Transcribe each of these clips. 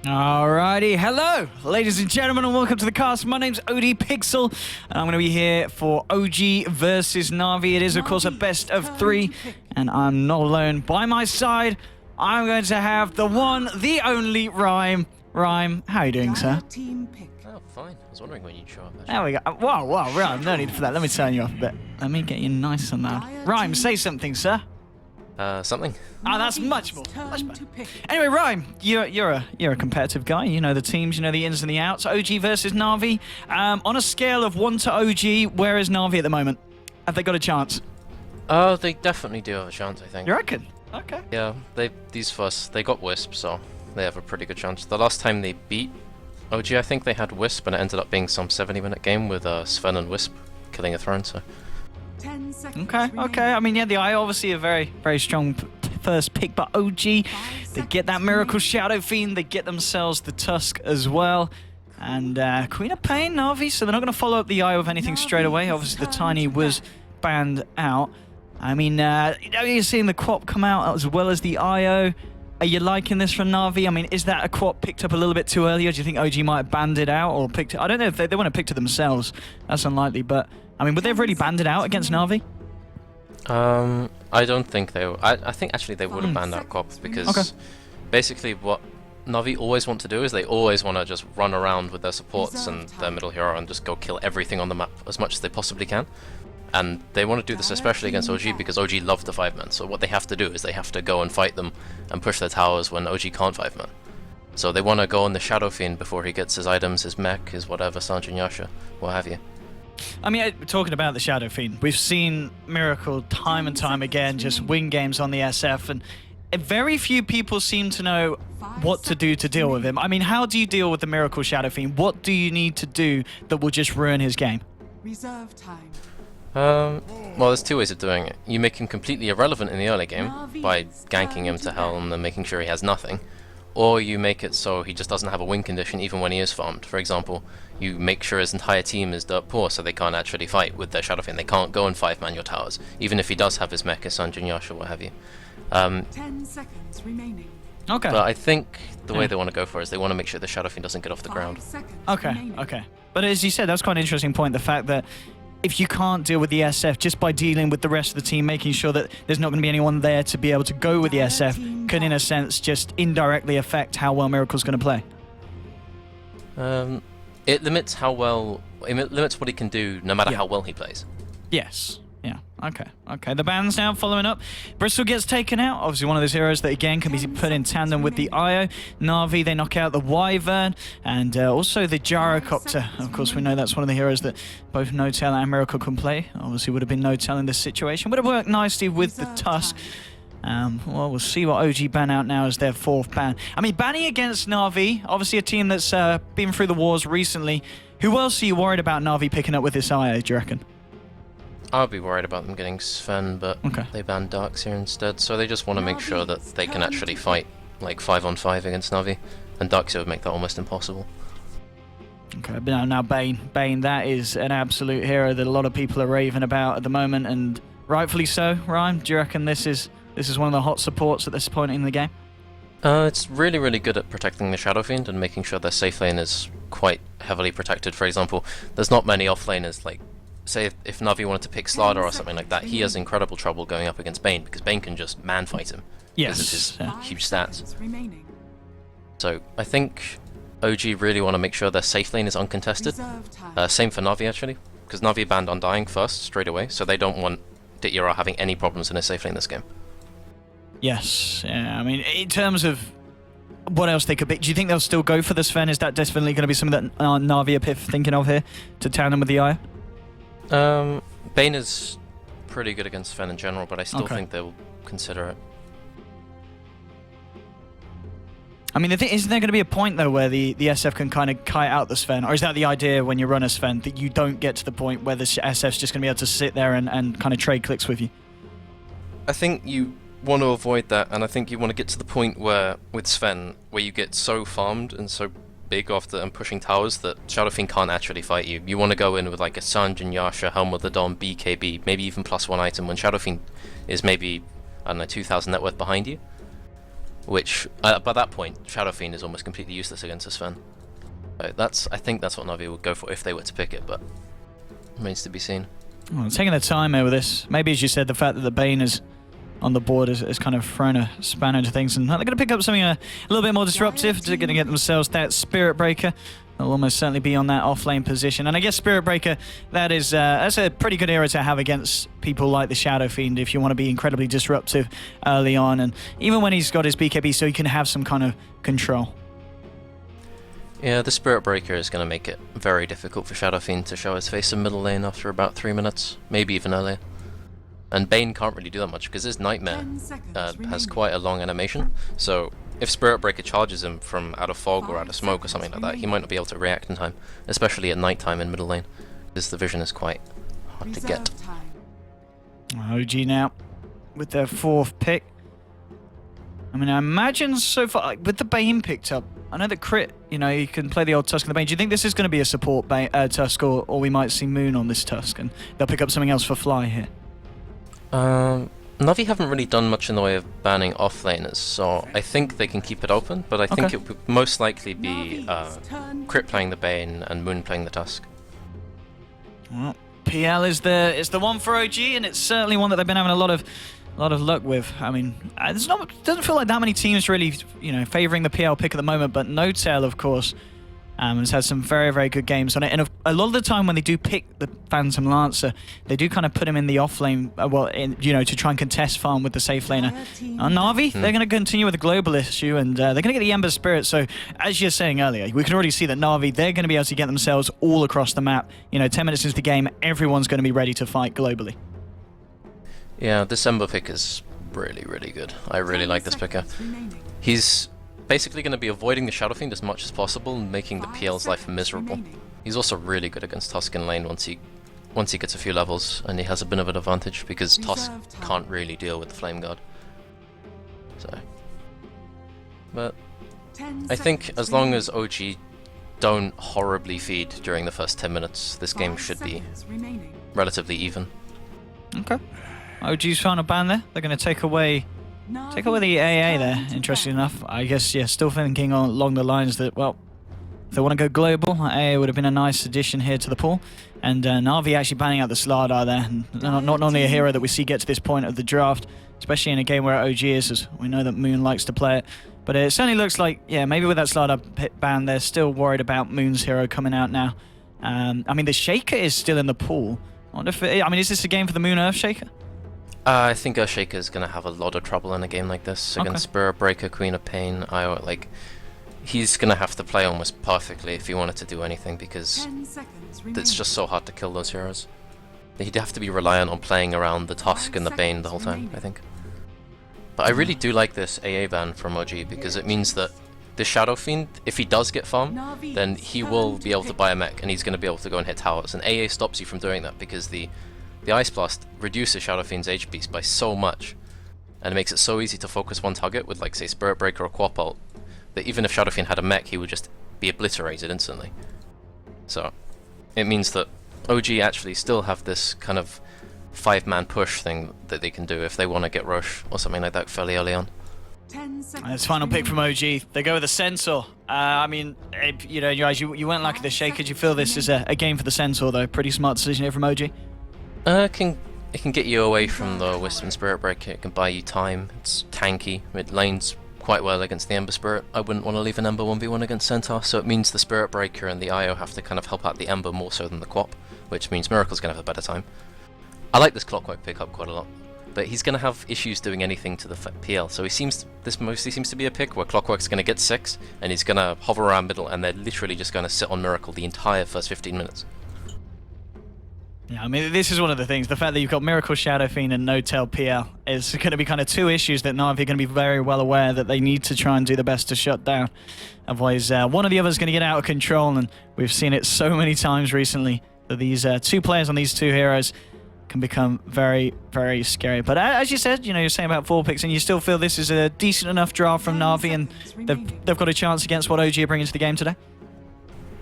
Alrighty, hello, ladies and gentlemen, and welcome to the cast. My name's ODPixel, and I'm going to be here for OG versus Na'Vi. It is, of course, a best of 3, and I'm not alone. By my side, I'm going to have the one, the only Rhyme. Rhyme, how are you doing, sir? Oh, fine. I was wondering when you'd show up. There we go. Whoa, Rhyme, no need for that. Let me turn you up a bit. Let me get you nice and loud. Rhyme, say something, sir. Something. Oh, that's much more. Much better. Anyway, Rhyme, you're a competitive guy. You know the teams, you know the ins and the outs. OG versus Na'Vi. On a scale of 1 to OG, where is Na'Vi at the moment? Have they got a chance? Oh, they definitely do have a chance, I think. You reckon? Okay. Yeah, they got Wisp, so they have a pretty good chance. The last time they beat OG, I think they had Wisp, and it ended up being some 70-minute game with Sven and Wisp killing a throne. So. 10 seconds Okay. I mean, yeah, the Eye obviously a very, very strong first pick, but OG, they get that Miracle Shadow Fiend, they get themselves the Tusk as well, and Queen of Pain, Na'Vi, so they're not going to follow up the Eye with anything straight away. Obviously, the Tiny was banned out. I mean, you're seeing the Quap come out as well as the IO. Are you liking this from Na'Vi? I mean, is that a Quap picked up a little bit too early, or do you think OG might have banned it out or picked it? I don't know if they want to pick it themselves. That's unlikely, but I mean, would they have really banned it out against Na'Vi? I don't think they. I think actually they would have banned out Quap because basically what Na'Vi always want to do is they always want to just run around with their supports and their middle hero and just go kill everything on the map as much as they possibly can. And they want to do this especially against OG because OG love the 5-man. So what they have to do is they have to go and fight them and push their towers when OG can't 5-man. So they want to go on the Shadow Fiend before he gets his items, his mech, his whatever, Sanjin Yasha, what have you. I mean, talking about the Shadow Fiend, we've seen Miracle time and time again just win games on the SF, and very few people seem to know what to do to deal with him. I mean, how do you deal with the Miracle Shadow Fiend? What do you need to do that will just ruin his game? Reserve time. Well, there's two ways of doing it. You make him completely irrelevant in the early game by ganking him to hell and then making sure he has nothing. Or you make it so he just doesn't have a win condition even when he is farmed. For example, you make sure his entire team is dirt poor so they can't actually fight with their Shadow Fiend. They can't go and 5-man your towers, even if he does have his mecha, Sanjin Yasha, what have you. 10 seconds remaining. Okay. But I think the way they want to go for it is they want to make sure the Shadow Fiend doesn't get off the ground. Okay. But as you said, that's quite an interesting point, the fact that if you can't deal with the SF, just by dealing with the rest of the team, making sure that there's not going to be anyone there to be able to go with the SF, can in a sense just indirectly affect how well Miracle's going to play. It limits what he can do no matter how well he plays. Yes. Yeah. Okay. The ban's now following up. Bristol gets taken out. Obviously one of those heroes that again can be put in tandem with the IO. Na'Vi, they knock out the Wyvern and also the Gyrocopter. Of course, we know that's one of the heroes that both No Tail and Miracle can play. Obviously would have been No Tail in this situation. Would have worked nicely with the Tusk. Well, we'll see what OG ban out now as their 4th ban. I mean, banning against Na'Vi, obviously a team that's been through the wars recently. Who else are you worried about Na'Vi picking up with this IO, do you reckon? I'd be worried about them getting Sven, but they banned Darks here instead, so they just want to make sure that they can actually fight like 5-on-5 against Na'Vi, and Darks would make that almost impossible. Okay, but now Bane, that is an absolute hero that a lot of people are raving about at the moment, and rightfully so. Ryan, do you reckon this is one of the hot supports at this point in the game? It's really, really good at protecting the Shadow Fiend and making sure their safe lane is quite heavily protected. For example, there's not many offlaners like. Say if Na'Vi wanted to pick Slardar or something like that, he has incredible trouble going up against Bane because Bane can just man-fight him. Yes. Because of his huge stats. So I think OG really want to make sure their safe lane is uncontested. Same for Na'Vi actually, because Na'Vi banned Undying first straight away, so they don't want Ditira having any problems in his safe lane this game. Yes. Yeah. I mean, in terms of what else they could pick, do you think they'll still go for the Sven? Is that definitely going to be something that Na'Vi are thinking of here to tandem with the Eye? Bane is pretty good against Sven in general, but I still think they'll consider it. I mean, isn't there going to be a point, though, where the SF can kind of kite out the Sven? Or is that the idea when you run a Sven, that you don't get to the point where the SF's just going to be able to sit there and kind of trade clicks with you? I think you want to avoid that, and I think you want to get to the point where, with Sven, where you get so farmed and so big after and pushing towers that Shadow Fiend can't actually fight you. You want to go in with like a Sanjin Yasha, Helm of the Dawn, BKB, maybe even +1 item when Shadow Fiend is maybe, I don't know, 2,000 net worth behind you. which by that point, Shadow Fiend is almost completely useless against a Sven. I think that's what Navi would go for if they were to pick it, but remains to be seen. Well, taking their time here with this. Maybe, as you said, the fact that the Bane is on the board has kind of thrown a spanner into things, and they're going to pick up something a little bit more disruptive. They're going to get themselves that Spirit Breaker. They'll almost certainly be on that off-lane position. And I guess Spirit Breaker, that's a pretty good hero to have against people like the Shadow Fiend if you want to be incredibly disruptive early on. And even when he's got his BKB, so he can have some kind of control. Yeah, the Spirit Breaker is going to make it very difficult for Shadow Fiend to show his face in middle lane after about 3 minutes, maybe even earlier. And Bane can't really do that much because his Nightmare has quite a long animation, so if Spirit Breaker charges him from out of fog or out of smoke or something like that, he might not be able to react in time, especially at night time in middle lane, because the vision is quite hard to get. OG now with their 4th pick. I mean, I imagine so far, with the Bane picked up, I know that Crit, you know, you can play the old Tusk and the Bane. Do you think this is going to be a support Tusk, or we might see Moon on this Tusk, and they'll pick up something else for Fly here? Navi haven't really done much in the way of banning offlaners, so I think they can keep it open, but I think it would most likely be Crit playing the Bane and Moon playing the Tusk. Well, PL is the one for OG, and it's certainly one that they've been having a lot of luck with. I mean, it doesn't feel like that many teams really, you know, favouring the PL pick at the moment, but No Tail, of course, has had some very, very good games on it. And a lot of the time when they do pick the Phantom Lancer, they do kind of put him in the off lane, you know, to try and contest farm with the safe laner. On Na'Vi, they're going to continue with the global issue, and they're going to get the Ember Spirit. So, as you're saying earlier, we can already see that Na'Vi, they're going to be able to get themselves all across the map. You know, 10 minutes into the game, everyone's going to be ready to fight globally. Yeah, this Ember pick is really, really good. I really like this picker. He's basically going to be avoiding the Shadow Fiend as much as possible and making the PL's life miserable. He's also really good against Tusk in lane once he gets a few levels, and he has a bit of an advantage because Tusk can't really deal with the Flame Guard. So, but I think as long as OG don't horribly feed during the first 10 minutes, this game should be relatively even. Okay. OG's found a ban there. They're going to take away the AA there, interesting enough. I guess, yeah, still thinking along the lines that, well, if they want to go global, AA would have been a nice addition here to the pool. And Na'Vi actually banning out the Slardar there. And not normally a hero that we see get to this point of the draft, especially in a game where OG is, as we know that Moon likes to play it. But it certainly looks like, yeah, maybe with that Slardar ban, they're still worried about Moon's hero coming out now. I mean, the Shaker is still in the pool. I wonder if is this a game for the Moon Earth Shaker? I think Shaker is going to have a lot of trouble in a game like this against Spirit Breaker, Queen of Pain. He's going to have to play almost perfectly if he wanted to do anything, because it's just so hard to kill those heroes. He'd have to be reliant on playing around the Tusk and the Bane the whole time, I think. But I really do like this AA ban from OG, because it means that the Shadow Fiend, if he does get farm, then he will be able to buy a mech, and he's going to be able to go and hit towers. And AA stops you from doing that, because the Ice Blast reduces Shadow Fiend's HP by so much, and it makes it so easy to focus one target with, like, say, Spirit Breaker or Quap ult, that even if Shadow Fiend had a mech, he would just be obliterated instantly. So, it means that OG actually still have this kind of 5-man push thing that they can do if they want to get Rosh or something like that fairly early on. That's final pick from OG. They go with the Centaur. I mean, you know, you went like the Shaker. Did you feel this is a game for the Centaur, though? Pretty smart decision here from OG. It can get you away from the Wisp and Spirit Breaker. It can buy you time. It's tanky. It lanes quite well against the Ember Spirit. I wouldn't want to leave an Ember 1v1 against Centaur, so it means the Spirit Breaker and the IO have to kind of help out the Ember more so than the Quap, which means Miracle's going to have a better time. I like this Clockwork pickup quite a lot, but he's going to have issues doing anything to the PL, so this mostly seems to be a pick where Clockwork's going to get 6, and he's going to hover around middle, and they're literally just going to sit on Miracle the entire first 15 minutes. Yeah, I mean, this is one of the things. The fact that you've got Miracle, Shadow Fiend, and No Tail PL is going to be kind of 2 issues that Na'Vi are going to be very well aware that they need to try and do the best to shut down. Otherwise, one or the other is going to get out of control, and we've seen it so many times recently that these 2 players on these 2 heroes can become very, very scary. But as you said, you know, you're saying about 4 picks, and you still feel this is a decent enough draft from Na'Vi, and they've got a chance against what OG are bringing to the game today?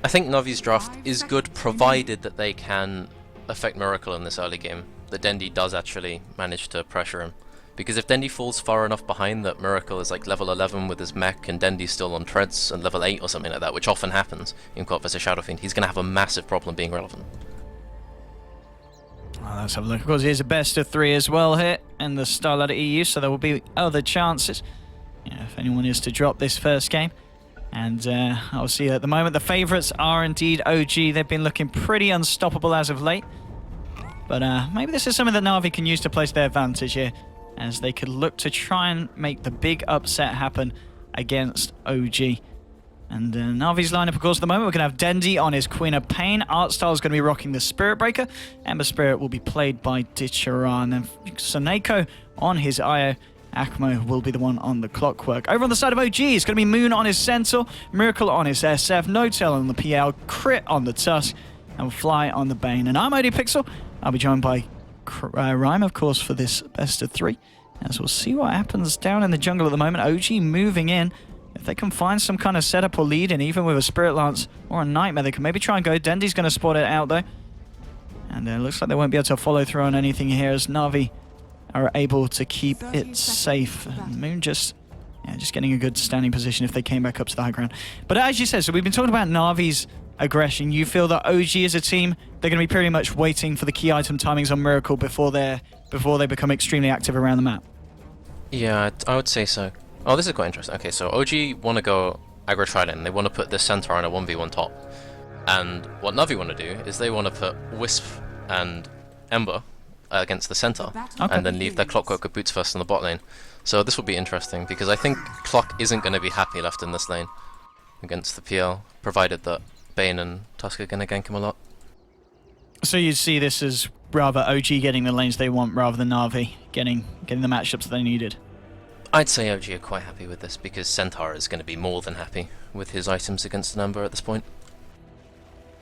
I think Navi's draft is good, provided that they can affect Miracle in this early game. That Dendi does actually manage to pressure him, Because if Dendy falls far enough behind that Miracle is like level 11 with his mech and Dendy's still on treads and level 8 or something like that, which often happens in co-op versus Shadow Fiend, he's going to have a massive problem being relevant. Well, let's have a look. Of course, here's a best of 3 as well here in the Starladder EU, so there will be other chances, if anyone is to drop this first game. And obviously at the moment the favourites are indeed OG. They've been looking pretty unstoppable as of late. But maybe this is something that Na'Vi can use to place their advantage here, as they could look to try and make the big upset happen against OG. And Na'Vi's lineup, of course, at the moment, we're going to have Dendy on his Queen of Pain. Artstyle is going to be rocking the Spirit Breaker. Ember Spirit will be played by Dicharan. And Soneko on his Io. Akmo will be the one on the Clockwork. Over on the side of OG, it's going to be Moon on his Centaur, Miracle on his SF, No-Tail on the PL, Crit on the Tusk, and Fly on the Bane. And I'm ODPixel. I'll be joined by Rhyme, of course, for this best of 3. As we'll see what happens down in the jungle at the moment. OG moving in. If they can find some kind of setup or lead, and even with a Spirit Lance or a Nightmare, they can maybe try and go. Dendy's going to spot it out, though. And it looks like they won't be able to follow through on anything here, as Na'Vi are able to keep it safe. Moon just getting a good standing position if they came back up to the high ground. But as you said, so we've been talking about Na'Vi's aggression. You feel that OG as a team, they're going to be pretty much waiting for the key item timings on Miracle before they become extremely active around the map. Yeah, I would say so. Oh, this is quite interesting. Okay, so OG want to go aggro Trident. They want to put this Centaur on a 1v1 top. And what Na'Vi want to do is they want to put Wisp and Ember against the center, and then leave their Clockwork with Boots first in the bot lane. So this will be interesting, because I think Clock isn't going to be happy left in this lane against the PL, provided that Bane and Tusk are going to gank him a lot. So you see this as rather OG getting the lanes they want rather than Na'Vi getting the matchups that they needed? I'd say OG are quite happy with this, because Centaur is going to be more than happy with his items against an Ember at this point.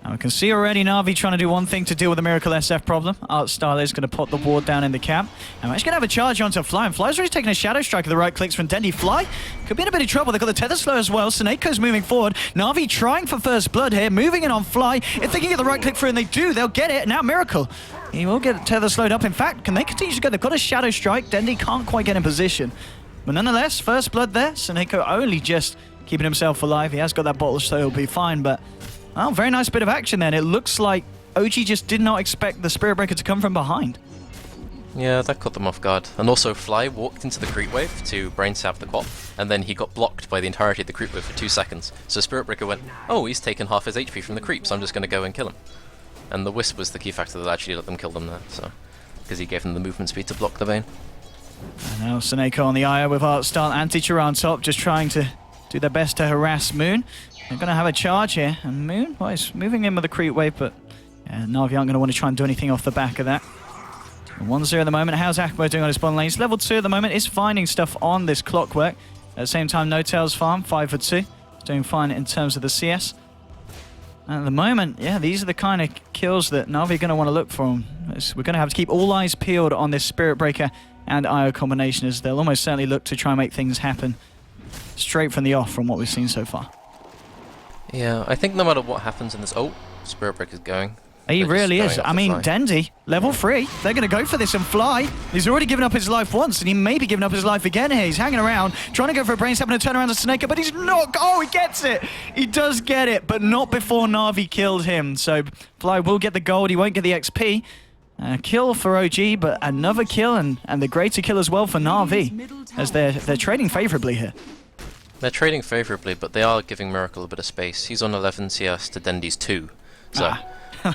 And we can see already Na'Vi trying to do one thing to deal with the Miracle SF problem. Artstyle is going to put the ward down in the camp. And we're actually going to have a charge onto Fly. And Fly's already taking a Shadow Strike of the right clicks from Dendy. Fly could be in a bit of trouble. They've got the Tether Slow as well. Soneko's moving forward. Na'Vi trying for first blood here, moving in on Fly. If they can get the right click through, and they do, they'll get it. Now Miracle, he will get Tether slowed up. In fact, can they continue to go? They've got a Shadow Strike. Dendy can't quite get in position. But nonetheless, first blood there. Soneko only just keeping himself alive. He has got that bottle, so he'll be fine. But oh, very nice bit of action then. It looks like OG just did not expect the Spirit Breaker to come from behind. Yeah, that caught them off guard. And also Fly walked into the creep wave to brain stab the quap, and then he got blocked by the entirety of the creep wave for 2 seconds. So Spirit Breaker went, oh, he's taken half his HP from the creep, so I'm just going to go and kill him. And the Wisp was the key factor that actually let them kill them there, so because he gave them the movement speed to block the Bane. And now Soneko on the Io with Artstyle and Dicharan top, just trying to do their best to harass Moon. They're going to have a charge here, and Moon, well, he's moving in with the creep wave, but yeah, Na'Vi aren't going to want to try and do anything off the back of that. 1-0 at the moment. How's Akmo doing on his bottom lane? He's level 2 at the moment. Is finding stuff on this Clockwork. At the same time, No-Tail's farm, 5 for 2. He's doing fine in terms of the CS. And at the moment, yeah, these are the kind of kills that Na'Vi are going to want to look for. We're going to have to keep all eyes peeled on this Spirit Breaker and Io combination, as they'll almost certainly look to try and make things happen straight from the off from what we've seen so far. Yeah, I think no matter what happens in this... Oh, Spirit Breaker's going. He really is. I mean, Fly. Dendy, level 3. They're going to go for this and Fly. He's already given up his life once, and he may be giving up his life again here. He's hanging around, trying to go for a brain stab and a turn around to Soneko, but he's not... Oh, he gets it! He does get it, but not before Na'Vi killed him. So Fly will get the gold. He won't get the XP. Kill for OG, but another kill, and the greater kill as well for Na'Vi, as they're trading favourably here. They're trading favourably, but they are giving Miracle a bit of space. He's on 11 CS to Dendy's 2. So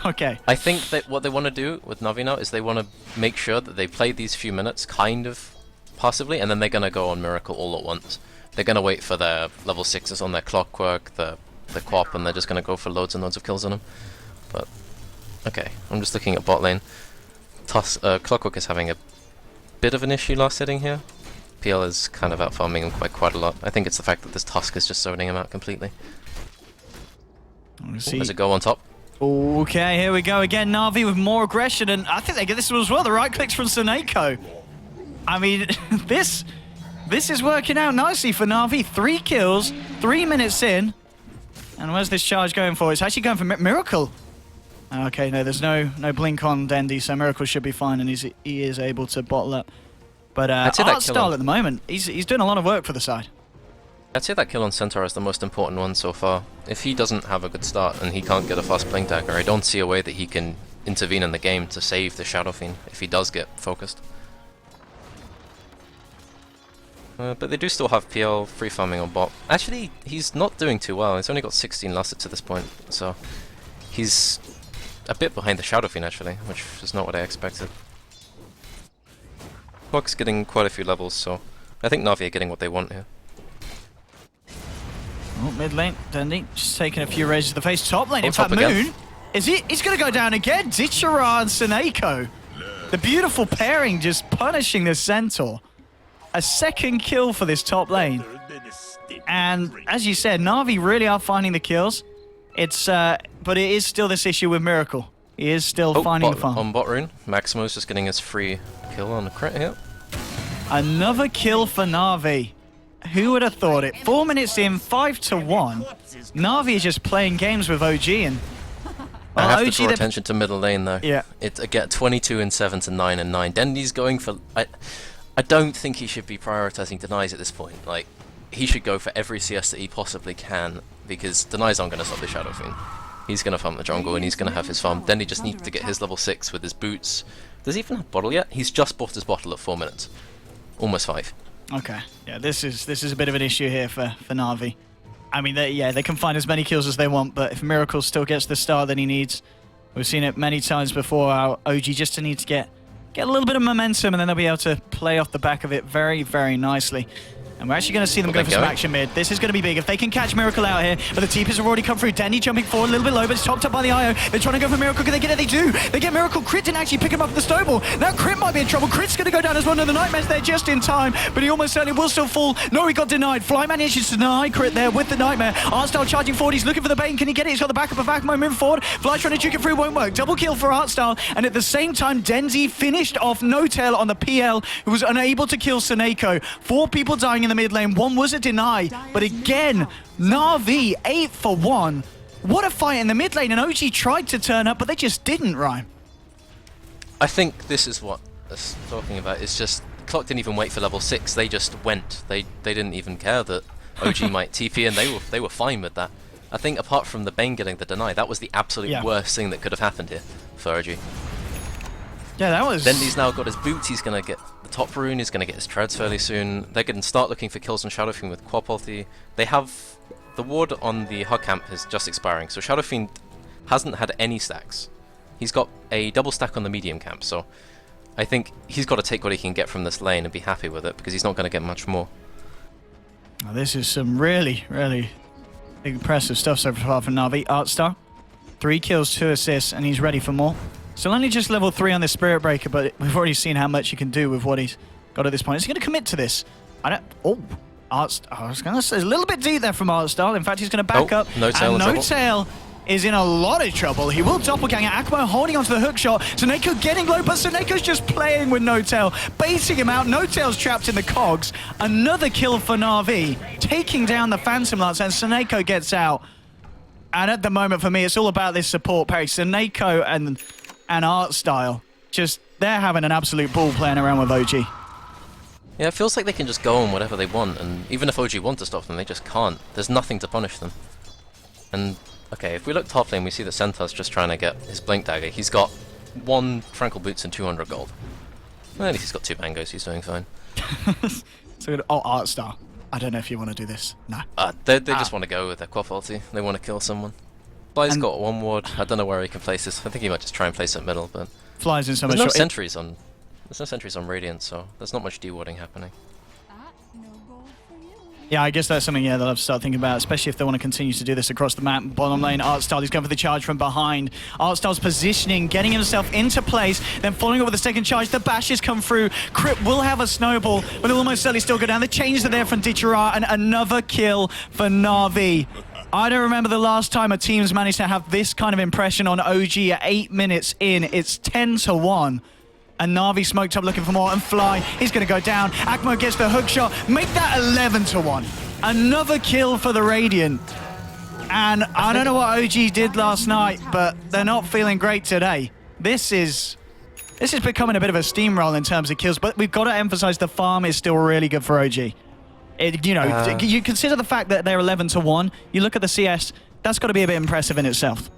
okay. I think that what they want to do with Na'Vi now is they want to make sure that they play these few minutes kind of passively, and then they're going to go on Miracle all at once. They're going to wait for their level 6s on their Clockwork, the Quap, and they're just going to go for loads and loads of kills on them. But, okay, I'm just looking at bot lane. Clockwork is having a bit of an issue last hitting here. PL is kind of out farming him quite a lot. I think it's the fact that this Tusk is just zoning him out completely. Does it go on top? Okay, here we go again. Na'Vi with more aggression, and I think they get this one as well. The right clicks from Soneko. I mean, this is working out nicely for Na'Vi. 3 kills, 3 minutes in. And where's this charge going for? It's actually going for Miracle. Okay, no, there's no blink on Dendy, so Miracle should be fine, and he is able to bottle up But I'd say that Art kill Style on- at the moment, he's doing a lot of work for the side. I'd say that kill on Centaur is the most important one so far. If he doesn't have a good start and he can't get a fast blink dagger, I don't see a way that he can intervene in the game to save the Shadow Fiend if he does get focused. But they do still have PL free farming on bot. Actually, he's not doing too well. He's only got 16 lasted to this point, so he's a bit behind the Shadow Fiend actually, which is not what I expected. Quack's getting quite a few levels, so I think Na'Vi are getting what they want here. Oh, mid lane, Dundee just taking a few raises to the face. Top lane, Oh, in fact, top again. Moon, he's going to go down again. Ditchara and Seneko. The beautiful pairing just punishing this Centaur. A second kill for this top lane. And as you said, Na'Vi really are finding the kills. It's but it is still this issue with Miracle. He is still finding the farm. On bot rune, Maximo's just getting his free kill on the crit here. Another kill for Na'Vi. Who would have thought it? 4 minutes in, 5-1. Na'Vi is just playing games with OG and... I have to OG, draw attention to middle lane though. Yeah. It's again 22 and 7 to 9 and 9. Dendy's going for... I don't think he should be prioritizing denies at this point. Like, he should go for every CS that he possibly can, because denies aren't going to stop the Shadow Fiend. He's going to farm the jungle and he's going to have his farm. Dendy just needs to get his level 6 with his boots. Does he even have bottle yet? He's just bought his bottle at 4 minutes. Almost 5. Okay, yeah, this is a bit of an issue here for Na'Vi. I mean, they can find as many kills as they want, but if Miracle still gets the start that he needs, we've seen it many times before, our OG just need to get a little bit of momentum, and then they'll be able to play off the back of it very, very nicely. And we're actually going to see them go for some action mid. This is going to be big. If they can catch Miracle out here, but the TPs have already come through. Denny jumping forward a little bit low, but it's topped up by the IO. They're trying to go for Miracle. Can they get it? They do. They get Miracle. Crit didn't actually pick him up with the snowball. Now Crit might be in trouble. Crit's going to go down as well. No, the Nightmare's there just in time, but he almost certainly will still fall. No, he got denied. Fly manages to deny Crit there with the Nightmare. Artstyle charging forward. He's looking for the bait. Can he get it? He's got the backup of Akmo moving forward. Fly trying to juke it through. Won't work. Double kill for Artstyle. And at the same time, Denzi finished off No Tail on the PL, who was unable to kill Seneko. 4 people dying in the mid lane. 1 was a deny, but again, Na'Vi 8 for 1. What a fight in the mid lane, and OG tried to turn up, but they just didn't, Ryan. I think this is what I'm talking about. It's just, Clock didn't even wait for level 6, they just went. They didn't even care that OG might TP, and they were fine with that. I think apart from the Bane getting the deny, that was the absolute worst thing that could have happened here for OG. Yeah, that was... Dendy's now got his boots, he's going to get the top rune, he's going to get his treads fairly soon. They're going to start looking for kills on Shadow Fiend with Quap ulti. They have... The ward on the hug camp is just expiring, so Shadow Fiend hasn't had any stacks. He's got a double stack on the medium camp, so I think he's got to take what he can get from this lane and be happy with it, because he's not going to get much more. Now, this is some really, really impressive stuff so far from Na'Vi. Artstar, 3 kills, 2 assists, and he's ready for more. Still only just level 3 on this Spirit Breaker, but we've already seen how much he can do with what he's got at this point. Is he going to commit to this? I don't... Oh, Artstar. I was going to say, a little bit deep there from Artstar. In fact, he's going to back up. No Tail, and No Tail is in a lot of trouble. He will doppelganger. Akmo holding onto the hook shot. Seneko getting low, but Seneko's just playing with No Tail, baiting him out. No Tail's trapped in the cogs. Another kill for Na'Vi, taking down the Phantom Lance, and Seneko gets out. And at the moment, for me, it's all about this support pair. Seneko and Artstyle, just, they're having an absolute ball playing around with OG. Yeah, it feels like they can just go on whatever they want, and even if OG want to stop them, they just can't. There's nothing to punish them. And, okay, if we look top lane, we see that Centaur's just trying to get his Blink Dagger. He's got 1 Tranquil Boots and 200 gold. Well, at least he's got 2 mangoes, he's doing fine. So, oh, Artstar. I don't know if you want to do this. No. They just want to go with their Quaff ulti. They want to kill someone. Fly's got 1 ward. I don't know where he can place this. I think he might just try and place it middle, but... Flies in so much... There's no sentries on Radiant, so there's not much dewarding happening. Yeah, I guess that's something, they'll have to start thinking about, especially if they want to continue to do this across the map. Bottom lane, Artstyle is going for the charge from behind. Artstyle's positioning, getting himself into place, then following up with a second charge. The bashes come through. Crypt will have a snowball, but it'll almost certainly still go down. The chains are there from Ditchara, and another kill for Na'Vi. I don't remember the last time a team's managed to have this kind of impression on OG at 8 minutes in. It's 10-1. And Na'Vi smoked up looking for more, and Fly, he's going to go down. Akmo gets the hook shot, make that 11-1. Another kill for the Radiant. And I don't know what OG did last night, but they're not feeling great today. This is This is becoming a bit of a steamroll in terms of kills, but we've got to emphasize the farm is still really good for OG. You consider the fact that they're 11-1. You look at the CS, that's got to be a bit impressive in itself.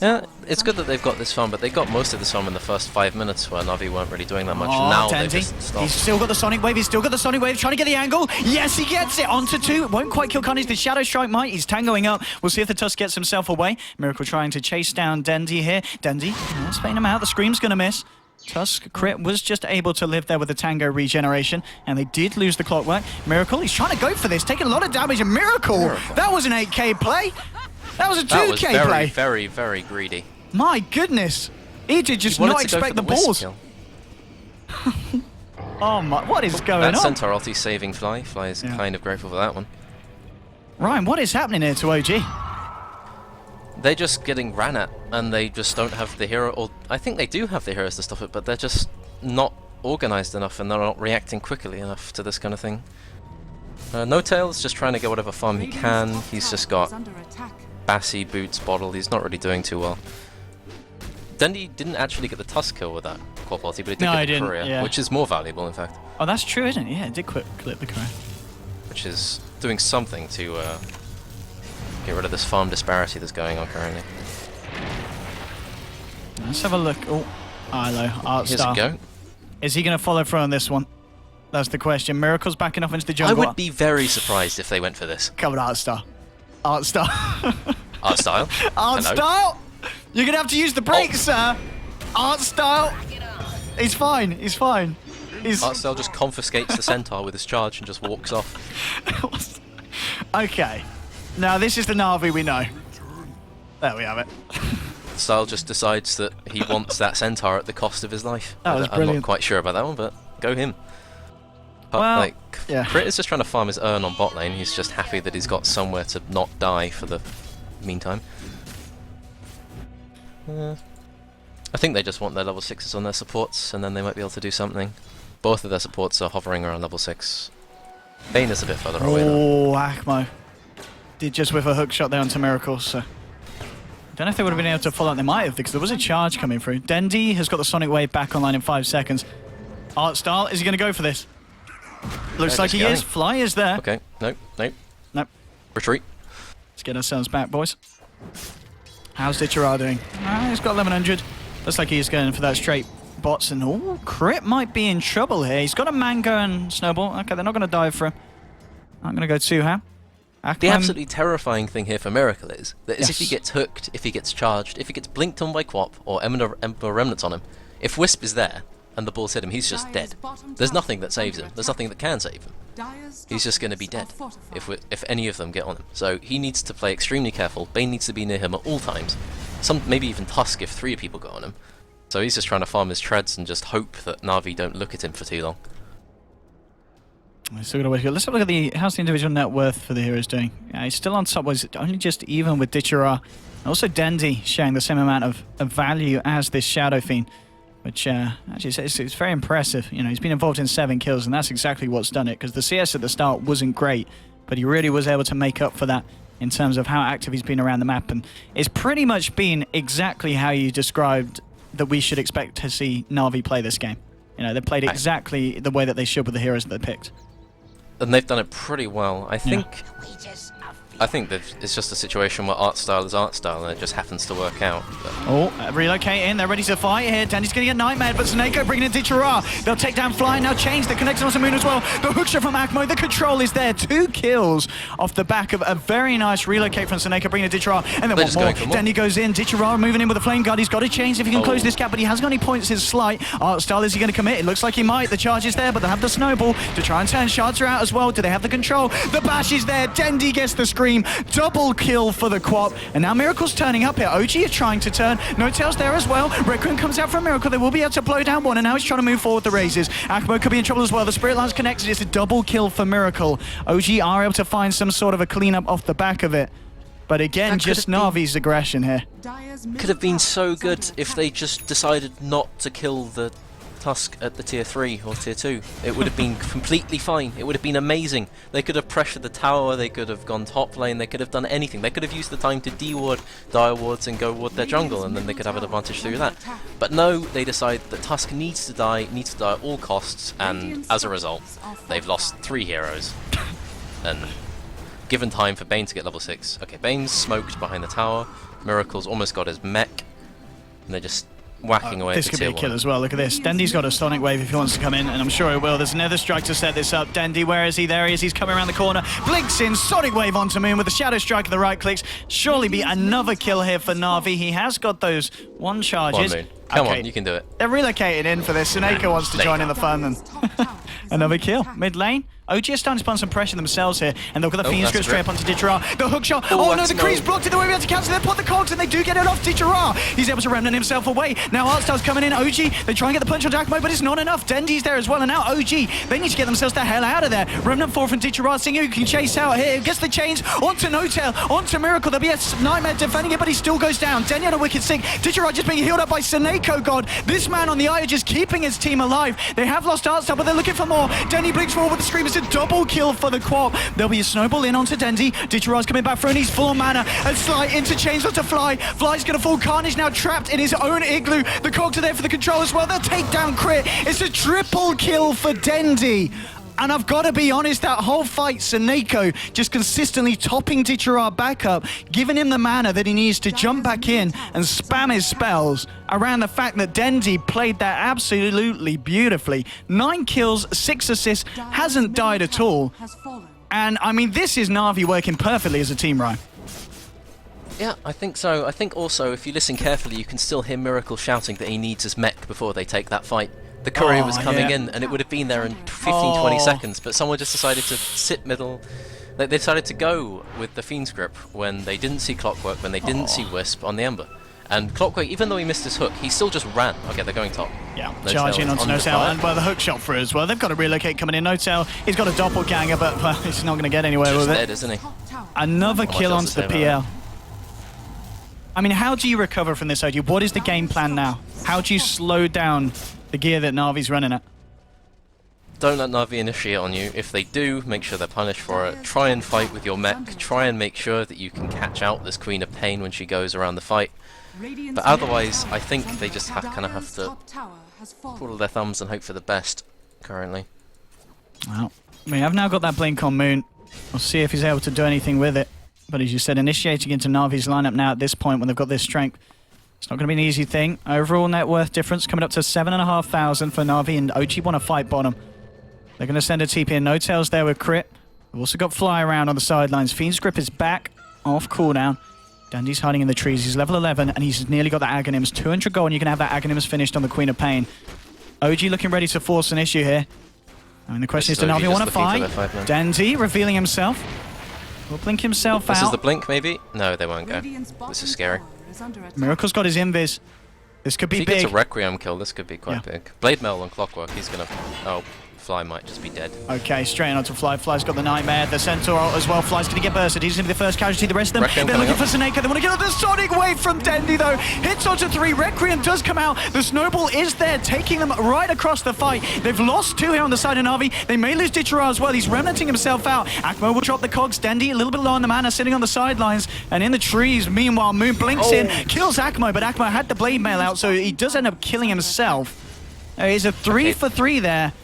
Yeah, it's good that they've got this farm, but they got most of this farm in the first 5 minutes where Na'Vi weren't really doing that much. Oh, now Dendy. they've just stopped. He's still got the Sonic Wave, trying to get the angle. Yes, he gets it onto 2. Won't quite kill Carnage. The Shadow Strike might. He's tangoing up. We'll see if the Tusk gets himself away. Miracle trying to chase down Dendy here. Dendy, spaying him out. The Scream's going to miss. Tusk Crit was just able to live there with the Tango regeneration, and they did lose the Clockwork. Miracle, he's trying to go for this, taking a lot of damage, and Miracle, that was an 8k play. That was a 2k that was very, play. very, very greedy. My goodness. He did just not expect the balls. Oh my, what is going on? That Centaur ulti saving Fly. Fly is kind of grateful for that one. Ryan, what is happening here to OG? They're just getting ran at, and they just don't have the hero, or I think they do have the heroes to stop it, but they're just not organized enough, and they're not reacting quickly enough to this kind of thing. No Tail's just trying to get whatever farm he can. He's just got Bassy, Boots, Bottle. He's not really doing too well. Dendy didn't actually get the Tusk kill with that Quap ulti, but he did get the Courier, which is more valuable, in fact. Oh, that's true, isn't it? Yeah, it did clip the Courier. Which is doing something to get rid of this farm disparity that's going on currently. Let's have a look. Oh, Ilo, Art Star. Here's a go. Is he going to follow through on this one? That's the question. Miracle's backing off into the jungle. I would be very surprised if they went for this. Come on, Art Star. Art Star. Art Style? Art Style! You're going to have to use the brakes, sir. Art Style. He's fine. He's fine. Art Style just confiscates the Centaur with his charge and just walks off. Okay. Now, this is the Na'Vi we know. There we have it. Style just decides that he wants that Centaur at the cost of his life. That was I'm not quite sure about that one, but go him. But well, Crit is just trying to farm his urn on bot lane. He's just happy that he's got somewhere to not die for the meantime. I think they just want their level 6s on their supports, and then they might be able to do something. Both of their supports are hovering around level 6. Bane is a bit further away though. Oh, Akmo did just whiff a hook shot there onto Miracle, so don't know if they would have been able to follow up. They might have, because there was a charge coming through. Dendy has got the Sonic Wave back online in 5 seconds. Art Style, is he going to go for this? Looks like he is. Fly is there. Okay, nope. Nope. Retreat. Let's get ourselves back, boys. How's Ditchara doing? He's got 1100. Looks like he's going for that straight bots, and oh, Crit might be in trouble here. He's got a Mango and Snowball. Okay, they're not going to dive for him. I'm going to go Tsuha. The absolutely terrifying thing here for Miracle is that if he gets hooked, if he gets charged, if he gets blinked on by Quap or Ember Remnants on him, if Wisp is there and the balls hit him, he's just dead. There's nothing that saves him. There's nothing that can save him. He's just going to be dead if any of them get on him. So he needs to play extremely careful. Bane needs to be near him at all times. Maybe even Tusk if 3 people got on him. So he's just trying to farm his treads and just hope that Na'Vi don't look at him for too long. Let's have a look at how's the individual net worth for the heroes doing. He's still on top, was only just even with Ditchara. Also Dendy sharing the same amount of value as this Shadow Fiend, which actually it's very impressive. You know, he's been involved in 7 kills, and that's exactly what's done it, because the CS at the start wasn't great, but he really was able to make up for that in terms of how active he's been around the map, and it's pretty much been exactly how you described that we should expect to see Na'Vi play this game. You know, they played exactly the way that they should with the heroes that they picked. And they've done it pretty well. I think that it's just a situation where art style is art style, and it just happens to work out. Relocating, they're ready to fight here. Dandy's going to get Nightmare, but Snako bringing in Ditchara. They'll take down Fly, now change, they're connected onto Moon as well. The hookshot from Akmo, the control is there. 2 kills off the back of a very nice relocate from Snako, bringing in Ditchara. And then one more. Dandy goes in, Ditchara moving in with a Flame Guard. He's got to change if he can close this gap, but he hasn't got any points. His slight. Art style, is he going to commit? It looks like he might. The charge is there, but they'll have the Snowball to try and turn. Shards are out as well. Do they have the control? The bash is there. Dendy gets the scream. Double kill for the Quap, and now Miracle's turning up here. OG is trying to turn. No Tails there as well. Requiem comes out from Miracle. They will be able to blow down one, and now he's trying to move forward the raises. Akmo could be in trouble as well. The Spirit Line's connected. It's a double kill for Miracle. OG are able to find some sort of a cleanup off the back of it. But again, just Na'Vi's aggression here. Could have been so good if they just decided not to kill the Tusk at the tier 3 or tier 2. It would have been completely fine. It would have been amazing. They could have pressured the tower, they could have gone top lane, they could have done anything. They could have used the time to de-ward dire wards and go ward their jungle, and then they could have an advantage through that. But no, they decide that Tusk needs to die at all costs, and as a result, they've lost 3 heroes. And given time for Bane to get level 6. Okay, Bane's smoked behind the tower, Miracle's almost got his mech, and they're just whacking away. This could be a kill as well. Look at this. Dendy's got a Sonic Wave if he wants to come in, and I'm sure he will. There's another strike to set this up. Dendy, where is he? There he is. He's coming around the corner. Blinks in. Sonic Wave onto Moon with the Shadow Strike and the right clicks. Surely be another kill here for Na'Vi. He has got those 1 charges. Come on, Moon. Come on, you can do it. They're relocating in for this. Suneko wants to join in the fun. And another kill. Mid lane. OG are starting to spawn some pressure themselves here, and they've got the Fiends go straight up onto Ditchara. The hook shot. Oh no, the Cree's blocked it. They won't be able to cancel. They put the cogs, and they do get it off Ditchara. He's able to remnant himself away. Now Artstar's coming in. OG, they try and get the punch on Jakmo, but it's not enough. Dendy's there as well, and now OG, they need to get themselves the hell out of there. Remnant 4 from Ditchara. Seeing who can chase out here. Gets the chains onto No-Tail, onto Miracle. There'll be a Nightmare defending it, but he still goes down. Dendy on a wicked sync. Ditchara just being healed up by Suneko God. This man on the eye just keeping his team alive. They have lost Artstar, but they're looking for more. Dendy blinks forward with the scream. It's a double kill for the Quap. There'll be a snowball in onto Dendy. Ditchara's coming back through and he's full on mana. And Sly interchains onto Fly. Fly's gonna fall. Carnage now trapped in his own igloo. The cogs are there for the control as well. They'll take down crit. It's a triple kill for Dendy. And I've got to be honest, that whole fight, Suneko just consistently topping Ditchara back up, giving him the mana that he needs to jump back in and spam his spells around the fact that Dendy played that absolutely beautifully. 9 kills, 6 assists, hasn't died at all. And I mean, this is Na'Vi working perfectly as a team, right? Yeah, I think so. I think also, if you listen carefully, you can still hear Miracle shouting that he needs his mech before they take that fight. The courier was coming in, and it would have been there in 15-20 seconds, but someone just decided to sit middle. They decided to go with the Fiend's Grip when they didn't see Clockwork, when they didn't see Wisp on the Ember. And Clockwork, even though he missed his hook, he still just ran. Okay, they're going top. Yeah, charging onto No-Tail, and by the hook shot through as well. They've got to relocate coming in. No-Tail, he's got a doppelganger, but well, he's not going to get anywhere with it. Dead, isn't he? Another kill onto the PL. I mean, how do you recover from this, OG? What is the game plan now? How do you slow down the gear that Na'Vi's running at? Don't let Na'Vi initiate on you. If they do, make sure they're punished for it. Try and fight with your mech. Try and make sure that you can catch out this Queen of Pain when she goes around the fight. But otherwise, I think they just kind of have to twiddle their thumbs and hope for the best currently. Well, we have now got that blink on Moon. We'll see if he's able to do anything with it. But as you said, initiating into Na'Vi's lineup now at this point when they've got this strength, it's not going to be an easy thing. Overall net worth difference coming up to 7,500 for Na'Vi, and OG want to fight bottom. They're going to send a TP in. No-Tail's there with crit. We've also got Fly around on the sidelines. Fiend's Grip is back off cooldown. Dandy's hiding in the trees. He's level 11, and he's nearly got the Aghanims. 200 gold, and you can have that Aghanims finished on the Queen of Pain. OG looking ready to force an issue here. I mean, the question is, do Na'Vi want to fight? Dandy revealing himself. Will blink himself out. This is the blink, maybe? No, they won't go. This is scary. Miracle's got his invis. This could be big. If he gets a Requiem kill, this could be quite big. Blade Mail on Clockwork, he's gonna... Oh, Fly might just be dead. Okay, straight on to Fly. Fly's got the Nightmare, the Centaur as well. Fly's going to get bursted. He's going to be the first casualty. The rest of them, they're looking for Suneko. They want to get the Sonic Wave from Dendy, though. Hits onto 3. Requiem does come out. The Snowball is there, taking them right across the fight. They've lost 2 here on the side of Na'Vi. They may lose Ditchara as well. He's remnanting himself out. Akmo will drop the cogs. Dendy a little bit low on the mana, sitting on the sidelines. And in the trees, meanwhile, Moon blinks in, kills Akmo, but Akmo had the Blade Mail out, so he does end up killing himself. He's a 3 for 3 there.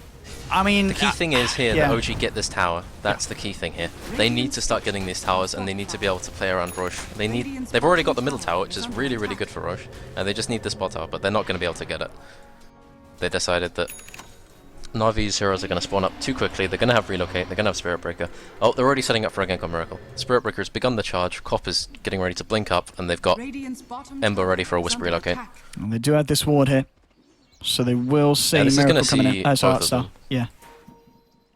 I mean, the key thing is here that OG get this tower. That's the key thing here. They need to start getting these towers, and they need to be able to play around Rosh. They've already got the middle tower, which is really, really good for Rosh, and they just need this bot tower, but they're not going to be able to get it. They decided that Na'Vi's heroes are going to spawn up too quickly. They're going to have relocate. They're going to have Spirit Breaker. Oh, they're already setting up for a gank on Miracle. Spirit Breaker has begun the charge. Cop is getting ready to blink up, and they've got Ember ready for a Whisper relocate. And they do have this ward here. So they will see Miracle coming in. Oh, so Artstar. Yeah.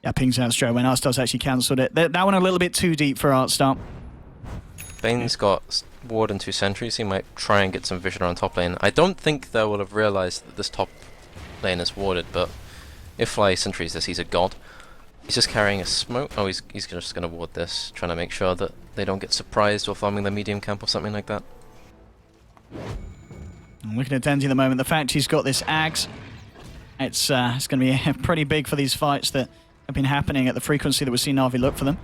Yeah, pings out straight when Artstar's actually cancelled it. That one a little bit too deep for Artstar. Bane's got ward and 2 sentries. He might try and get some vision around top lane. I don't think they will have realised that this top lane is warded, but if Fly sentries this, he's a god. He's just carrying a smoke. Oh, he's just going to ward this, trying to make sure that they don't get surprised while farming their medium camp or something like that. I'm looking at Dendy at the moment. The fact he's got this axe It's going to be pretty big for these fights that have been happening at the frequency that we've seen Na'Vi look for them.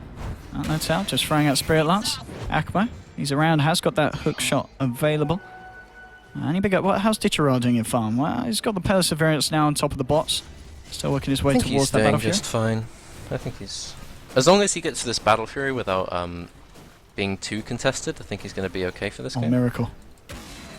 No doubt, just throwing out Spirit Lance. Akmo, he's around, has got that hook shot available. And he big up. How's Ditcherard doing in farm? Well, he's got the Perseverance now on top of the bots. Still working his way towards that Battle Fury. Just fine. I think he's... As long as he gets to this Battle Fury without being too contested, I think he's going to be okay for this game. Miracle.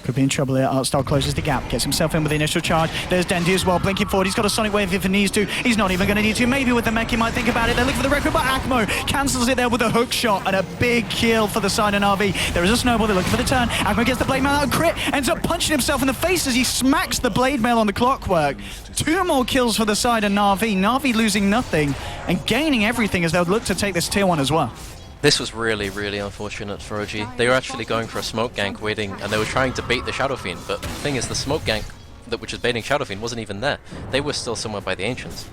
Could be in trouble here. Artstar closes the gap, gets himself in with the initial charge. There's Dendi as well, blinking forward. He's got a Sonic Wave if he needs to. He's not even going to need to. Maybe with the mech he might think about it. They're looking for the record, but Akmo cancels it there with a hook shot and a big kill for the side of Na'Vi. There is a snowball. They're looking for the turn. Akmo gets the blade mail out. Crit ends up punching himself in the face as he smacks the blade mail on the clockwork. 2 more kills for the side of Na'Vi. Na'Vi losing nothing and gaining everything as they'll look to take this tier 1 as well. This was really, really unfortunate for OG. They were actually going for a smoke gank waiting, and they were trying to bait the Shadow Fiend, but the thing is, the smoke gank which was baiting Shadow Fiend wasn't even there. They were still somewhere by the Ancients.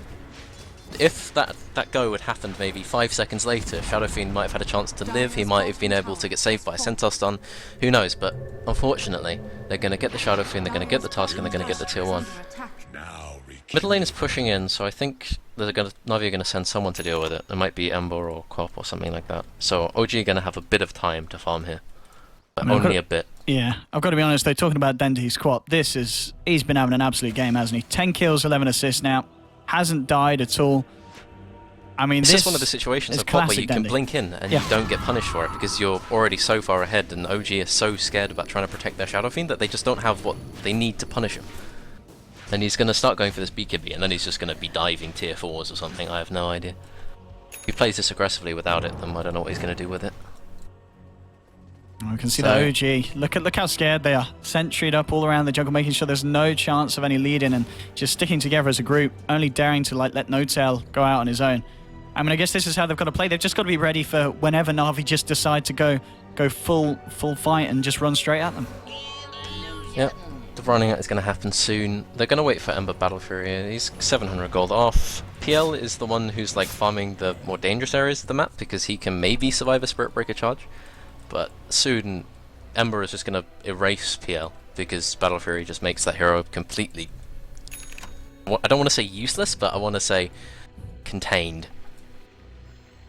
If that go had happened maybe 5 seconds later, Shadow Fiend might have had a chance to live, he might have been able to get saved by a Centaur stun, who knows, but unfortunately, they're going to get the Shadow Fiend, they're going to get the Tusk, and they're going to get the tier 1. Middle lane is pushing in, so I think Na'Vi are going to send someone to deal with it. It might be Ember or Quap or something like that. So OG are going to have a bit of time to farm here. But only a bit. Yeah, I've got to be honest, though, talking about Dendi's Quap, he's been having an absolute game, hasn't he? 10 kills, 11 assists now. Hasn't died at all. I mean, this is one of the situations of Quap where you can blink in and you don't get punished for it because you're already so far ahead, and OG is so scared about trying to protect their Shadow Fiend that they just don't have what they need to punish him. And he's going to start going for this BKB, and then he's just going to be diving tier 4s or something. I have no idea. If he plays this aggressively without it, then I don't know what he's going to do with it. We can see the OG. Look how scared they are. Sentryed up all around the jungle, making sure there's no chance of any lead-in, and just sticking together as a group, only daring to let No-Tail go out on his own. I mean, I guess this is how they've got to play. They've just got to be ready for whenever Na'Vi just decide to go full fight and just run straight at them. Yep. The running out is going to happen soon. They're going to wait for Ember Battle Fury. He's 700 gold off. PL is the one who's like farming the more dangerous areas of the map because he can maybe survive a Spirit Breaker charge. But soon, Ember is just going to erase PL because Battle Fury just makes that hero completely... I don't want to say useless, but I want to say contained.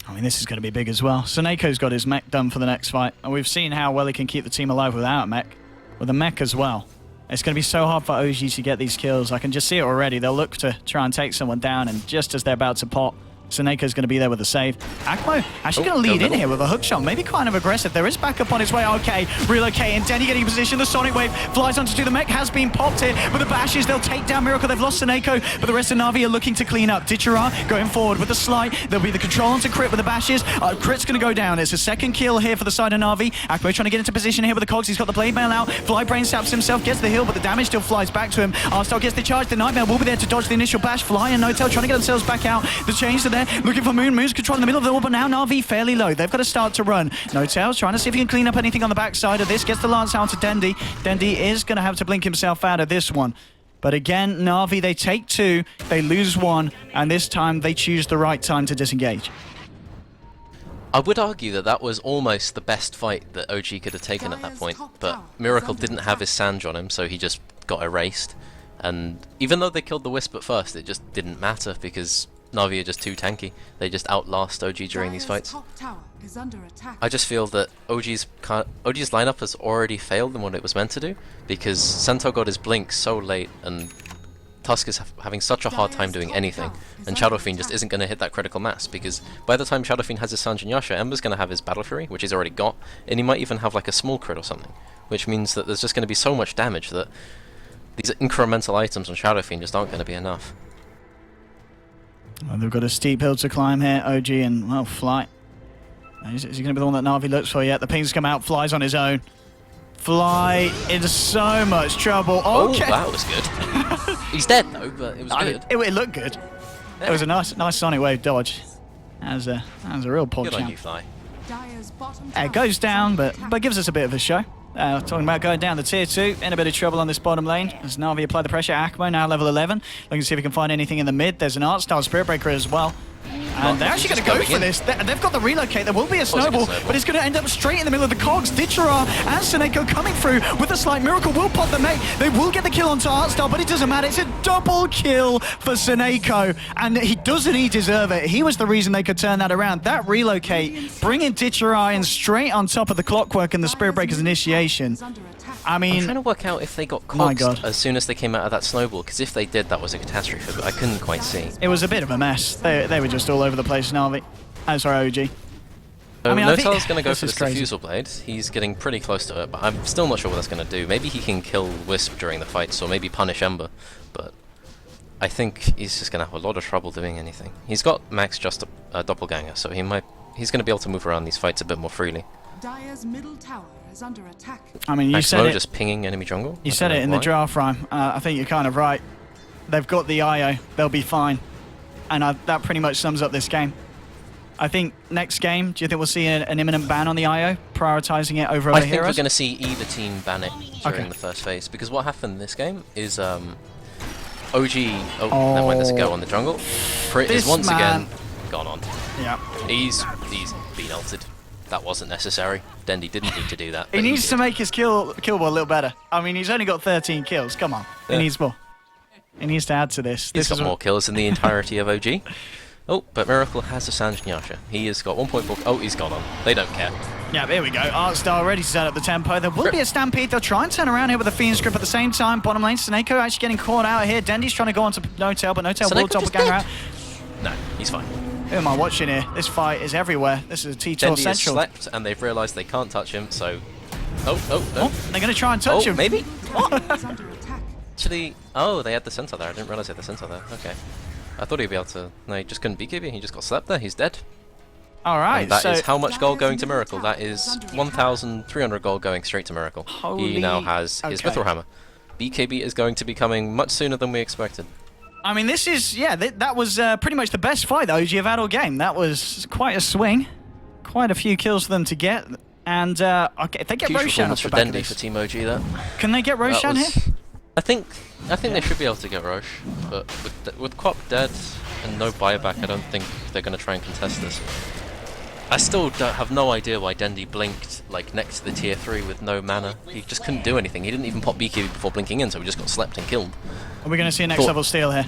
I mean, this is going to be big as well. Soneko's got his mech done for the next fight, and we've seen how well he can keep the team alive without a mech. With a mech as well. It's going to be so hard for OG to get these kills. I can just see it already. They'll look to try and take someone down, and just as they're about to pop, Soneko's going to be there with a save. Akmo actually going to lead in here with a hook shot. Maybe kind of aggressive. There is backup on his way. Okay, relocating. Denny getting in position. The Sonic Wave flies onto the mech. Has been popped here with the bashes. They'll take down Miracle. They've lost Soneko, but the rest of Na'Vi are looking to clean up. Ditcherard going forward with the slide. There'll be the control onto Crit with the bashes. Crit's going to go down. It's a second kill here for the side of Na'Vi. Akmo trying to get into position here with the cogs. He's got the blade mail out. Flybrain saps himself, gets the heal, but the damage still flies back to him. Arstal gets the charge. The Nightmare will be there to dodge the initial bash. Fly and No-Tail trying to get themselves back out. The chains are there, looking for Moon. Moon's controlling the middle of the wall, but now Na'Vi fairly low. They've got to start to run. No-Tail's trying to see if he can clean up anything on the backside of this. Gets the lance out to Dendi. Dendi is going to have to blink himself out of this one. But again, Na'Vi, they take 2, they lose 1, and this time they choose the right time to disengage. I would argue that that was almost the best fight that OG could have taken at that point, but Miracle didn't have his Sange on him, so he just got erased. And even though they killed the Wisp at first, it just didn't matter because Na'Vi are just too tanky. They just outlast OG during these fights. I just feel that OG's lineup has already failed in what it was meant to do because Centaur got his blink so late and Tusk is having such a hard time doing anything, and Shadow Fiend just isn't going to hit that critical mass because by the time Shadow Fiend has his Sange and Yasha, Ember's going to have his Battle Fury, which he's already got, and he might even have like a small crit or something, which means that there's just going to be so much damage that these incremental items on Shadow Fiend just aren't going to be enough. Well, they've got a steep hill to climb here, OG, and, well, Fly. Is he going to be the one that Na'Vi looks for yet? The ping's come out, Fly's on his own. Fly in so much trouble. Okay. Oh, that was good. He's dead, though, but it was good. It looked good. Yeah. It was a nice Sonic Wave dodge. That was a real pog Good on you, Fly. It goes down, but gives us a bit of a show. Talking about going down the tier 2, in a bit of trouble on this bottom lane as Na'Vi apply the pressure. Akmo now level 11, looking to see if we can find anything in the mid. There's an Art Style Spirit Breaker as well. And they're actually going to go for this. They've got the relocate. There will be a snowball, but it's going to end up straight in the middle of the cogs. Ditchera and Seneko coming through with a slight miracle. Will pop the mate. They will get the kill onto Artstar, but it doesn't matter. It's a double kill for Seneko. And doesn't he deserve it? He was the reason they could turn that around. That relocate, bringing Ditchera in straight on top of the Clockwork and the Spirit Breaker's initiation. I mean, I'm trying to work out if they got cogs as soon as they came out of that snowball, because if they did, that was a catastrophe, but I couldn't quite see. It was a bit of a mess. They were just all over the place, Navi. I'm sorry, OG. So I mean, Notel's going to go for this Diffusal Blade. He's getting pretty close to it, but I'm still not sure what that's going to do. Maybe he can kill Wisp during the fights, or maybe punish Ember, but I think he's just going to have a lot of trouble doing anything. He's got max just a doppelganger, so he's going to be able to move around these fights a bit more freely. Dire's middle tower is under attack. I mean, you said it. Just pinging enemy jungle. You said it in the draft, Rhyme. I think you're kind of right. They've got the IO. They'll be fine. And that pretty much sums up this game. I think next game, do you think we'll see an imminent ban on the IO, prioritizing it over other heroes? I think we're going to see either team ban it during the first phase, because what happened in this game is OG, never mind, there's a go on the jungle. Crit is once again gone on. Yeah. He's been ulted. That wasn't necessary. Dendi didn't need to do that. He needs to make his kill ball a little better. I mean, he's only got 13 kills. Come on. He needs more. He needs to add to this. He's got more kills than the entirety of OG. Oh, but Miracle has a Sanj Nyasha. He has got 1.4. Oh, he's gone on. They don't care. Yeah, here we go. Artstar ready to set up the tempo. There will be a Stampede. They'll try and turn around here with a Fiend's Grip at the same time. Bottom lane, Seneko actually getting caught out here. Dendi's trying to go on to No-Tail, but No-Tail will doppelganger out. No, he's fine. Who am I watching here? This fight is everywhere. This is a T-Tour Dendi Central. has slept, and they've realised they can't touch him, so... Oh, they're going to try and touch him. Maybe? Is under attack. Actually... Oh, they had the Centaur there. I didn't realise they had the Centaur there. Okay. I thought he'd be able to... No, he just couldn't BKB. He just got slept there. He's dead. All right, and that is how much gold going to Miracle. That is 1,300 gold going straight to Miracle. He now has his Mithril Hammer. BKB is going to be coming much sooner than we expected. I mean, this is... Yeah, that was pretty much the best fight that OG have had all game. That was quite a swing. Quite a few kills for them to get. And okay, if they get Roshan off the back of this... for Team OG there. Can they get Roshan here? I think they should be able to get Rosh, but with Quap dead and no buyback, I don't think they're going to try and contest this. I still have no idea why Dendi blinked like next to the tier 3 with no mana. He just couldn't do anything. He didn't even pop BKB before blinking in, so he just got slept and killed. Are we going to see a next level steal here?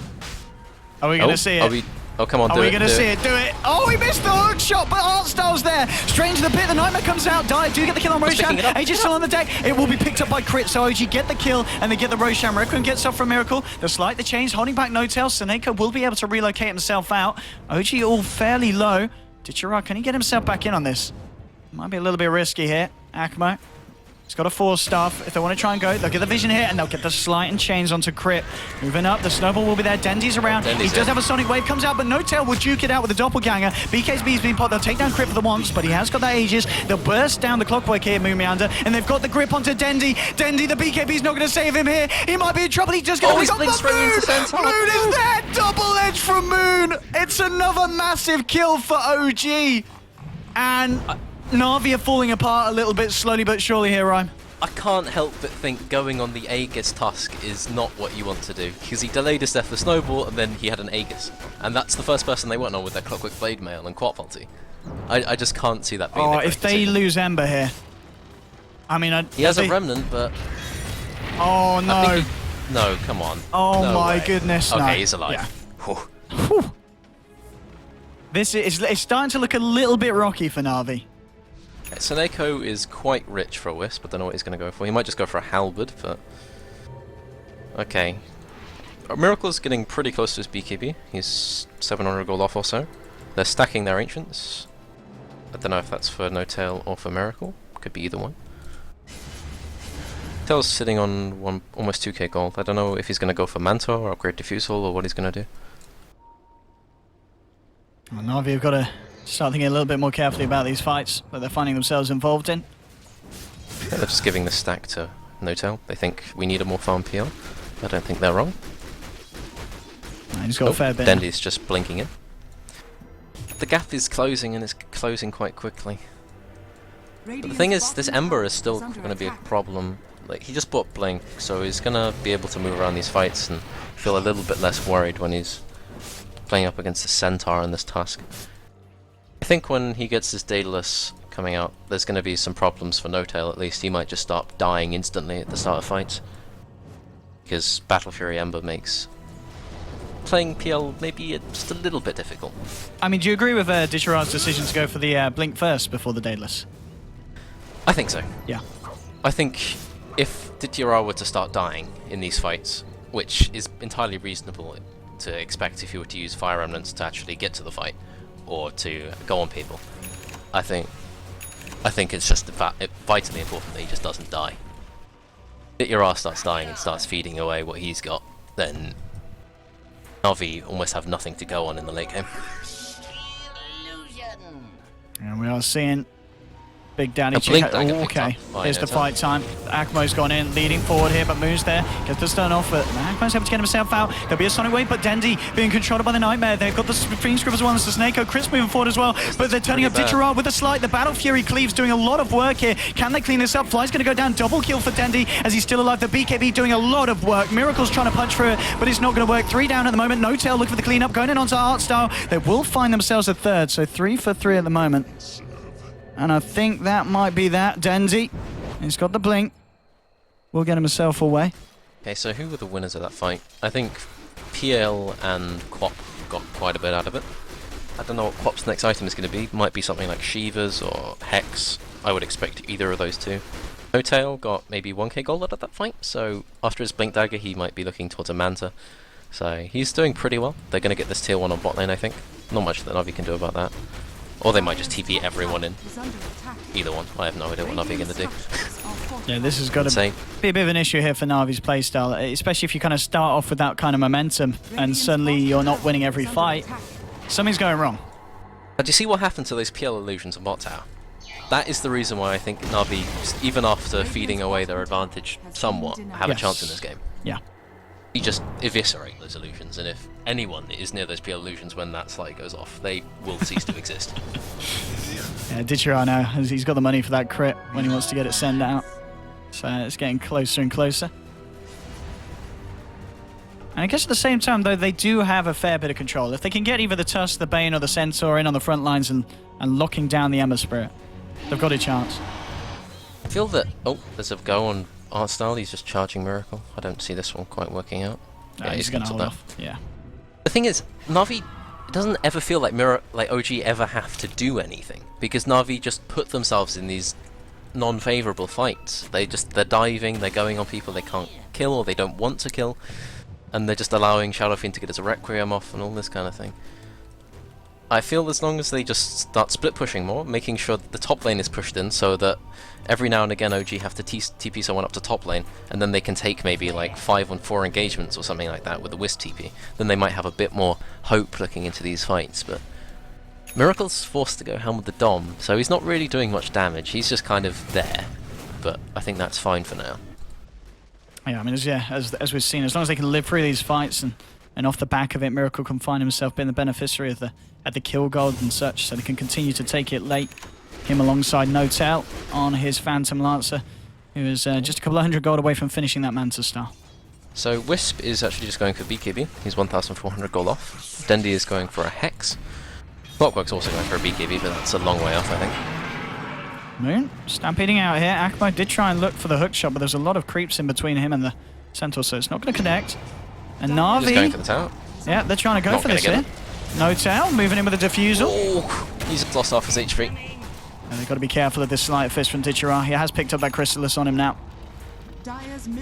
Are we going to see it? Oh, come on, do it. Are we going to see it? Do it. Oh, he missed the hook shot, but Artstar's there. Straight into the pit. The Nightmare comes out. Die do get the kill on Roshan. Age is still on the deck. It will be picked up by Crit, so OG get the kill, and they get the Roshan. Requiem gets up from Miracle. They'll slide the chains, holding back No-Tail. Seneko will be able to relocate himself out. OG all fairly low. Ditchera, can he get himself back in on this? Might be a little bit risky here. Akmo. He's got a 4-staff. If they want to try and go, they'll get the vision here, and they'll get the slight and chains onto Crit. Moving up, the snowball will be there. Dendi's around. He does have a Sonic Wave, comes out, but No-Tail will juke it out with a doppelganger. BKB's been popped. They'll take down Crit for the once, but he has got that Aegis. They'll burst down the Clockwork here, Moomiander, and they've got the grip onto Dendi. Dendi, the BKB's not going to save him here. He might be in trouble. He just got straight into Centaur. Moon is there. Double edge from Moon. It's another massive kill for OG. And Na'Vi are falling apart a little bit slowly but surely here, Rhyme. I can't help but think going on the Aegis Tusk is not what you want to do, because he delayed his death with Snowball and then he had an Aegis. And that's the first person they went on with their Clockwork Blade Mail and Quap ulti. I just can't see that being the correct if they decision. lose Ember here. I mean, he has a Remnant, but... Oh, no. No, come on. Oh, no my way. goodness. Okay, no. he's alive. Yeah. Whew. This is it's starting to look a little bit rocky for Na'Vi. Seneko is quite rich for a Wisp. I don't know what he's going to go for. He might just go for a Halberd, but... Okay. Miracle's getting pretty close to his BKB. He's 700 gold off or so. They're stacking their Ancients. I don't know if that's for No-Tail or for Miracle. Could be either one. Tail's sitting on almost 2k gold. I don't know if he's going to go for Mantor or upgrade Diffusal or what he's going to do. Well, Na'Vi have got to start thinking a little bit more carefully about these fights that they're finding themselves involved in. They're just giving the stack to No-Tail. They think we need a more farm PL. I don't think they're wrong. He's got a fair bit. Dendi's just blinking in. The gap is closing, and it's closing quite quickly. But the thing is, this Ember is still going to be a problem. Like, he just bought Blink, so he's going to be able to move around these fights and feel a little bit less worried when he's playing up against the Centaur in this Tusk. I think when he gets his Daedalus coming out, there's going to be some problems for No-Tail at least. He might just start dying instantly at the start of fights. Because Battle Fury Ember makes playing PL maybe just a little bit difficult. I mean, do you agree with Dichira's decision to go for the Blink first before the Daedalus? I think so. Yeah. I think if Dichira were to start dying in these fights, which is entirely reasonable to expect if you were to use Fire Remnants to actually get to the fight, or to go on people, I think it's just vitally important that he just doesn't die. If Dichira starts dying and starts feeding away what he's got, then Na'Vi almost have nothing to go on in the late game. And we are seeing Big Daddy A Blink check. Dagger Oh, picked okay, up. here's the fight time. Akmo's gone in, leading forward here, but Moon's there. Gets the stun off, but Akmo's able to get himself out. There'll be a Sonic Wave, but Dendi being controlled by the Nightmare. They've got the Fiend Scrib as well as the Snakeo. Chris moving forward as well, but they're turning up Dichira with a slight. The Battle Fury Cleave's doing a lot of work here. Can they clean this up? Fly's going to go down. Double kill for Dendi as he's still alive. The BKB doing a lot of work. Miracle's trying to punch through it, but it's not going to work. 3 down at the moment. No-Tail looking for the cleanup. Going in onto Artstyle. They will find themselves a third, so 3 for 3 at the moment. And I think that might be that. Dendi, he's got the blink. Will get himself away. Okay, so who were the winners of that fight? I think PL and Quap got quite a bit out of it. I don't know what Quap's next item is going to be. Might be something like Shivas or Hex. I would expect either of those two. No-Tail got maybe 1k gold out of that fight, so after his Blink Dagger he might be looking towards a Manta. So he's doing pretty well. They're going to get this tier 1 on bot lane, I think. Not much that Na'Vi can do about that. Or they might just TP everyone in. Either one. I have no idea what Na'Vi going to do. Yeah, this has got to be a bit of an issue here for Na'Vi's playstyle, especially if you kind of start off with that kind of momentum and suddenly you're not winning every fight. Something's going wrong. But do you see what happened to those PL illusions on bot tower? That is the reason why I think Na'Vi, even after feeding away their advantage somewhat, have a chance in this game. Yeah. You just eviscerate those illusions, and if anyone is near those PL illusions when that slide goes off, they will cease to exist. Yeah, Dichira now, he's got the money for that crit when he wants to get it sent out. So it's getting closer and closer. And I guess at the same time, though, they do have a fair bit of control. If they can get either the Tusk, the Bane, or the Centaur in on the front lines and locking down the Ember Spirit, they've got a chance. I feel that... Oh, there's a go on Artstyle. He's just charging Miracle. I don't see this one quite working out. Yeah, he's going to hold off. Yeah. The thing is, Na'Vi doesn't ever feel like OG ever have to do anything, because Na'Vi just put themselves in these non-favourable fights. They're diving, they're going on people they can't kill or they don't want to kill, and they're just allowing Shadow Fiend to get his Requiem off and all this kind of thing. I feel as long as they just start split pushing more, making sure that the top lane is pushed in so that every now and again OG have to TP someone up to top lane, and then they can take maybe like 5-on-4 engagements or something like that with the Wisp TP, then they might have a bit more hope looking into these fights. But Miracle's forced to go Helm with the Dom, so he's not really doing much damage, he's just kind of there, but I think that's fine for now. Yeah, I mean, as we've seen, as long as they can live through these fights and off the back of it, Miracle can find himself being the beneficiary of the kill gold and such, so they can continue to take it late. Him alongside No-Tail on his Phantom Lancer, who is just a couple of 100 gold away from finishing that Manta Star. So Wisp is actually just going for BKB, he's 1,400 gold off. Dendi is going for a Hex. Clockwork's also going for a BKB, but that's a long way off, I think. Moon stampeding out here. Akmo did try and look for the hook shot, but there's a lot of creeps in between him and the Centaur, so it's not going to connect. And Na'Vi... Just going for the tower. Yeah, they're trying to go for this here. No-Tail moving in with a defusal. Oh, he's lost half his HP. And they've got to be careful of this Sleight Fist from Dichira. He has picked up that Chrysalis on him now.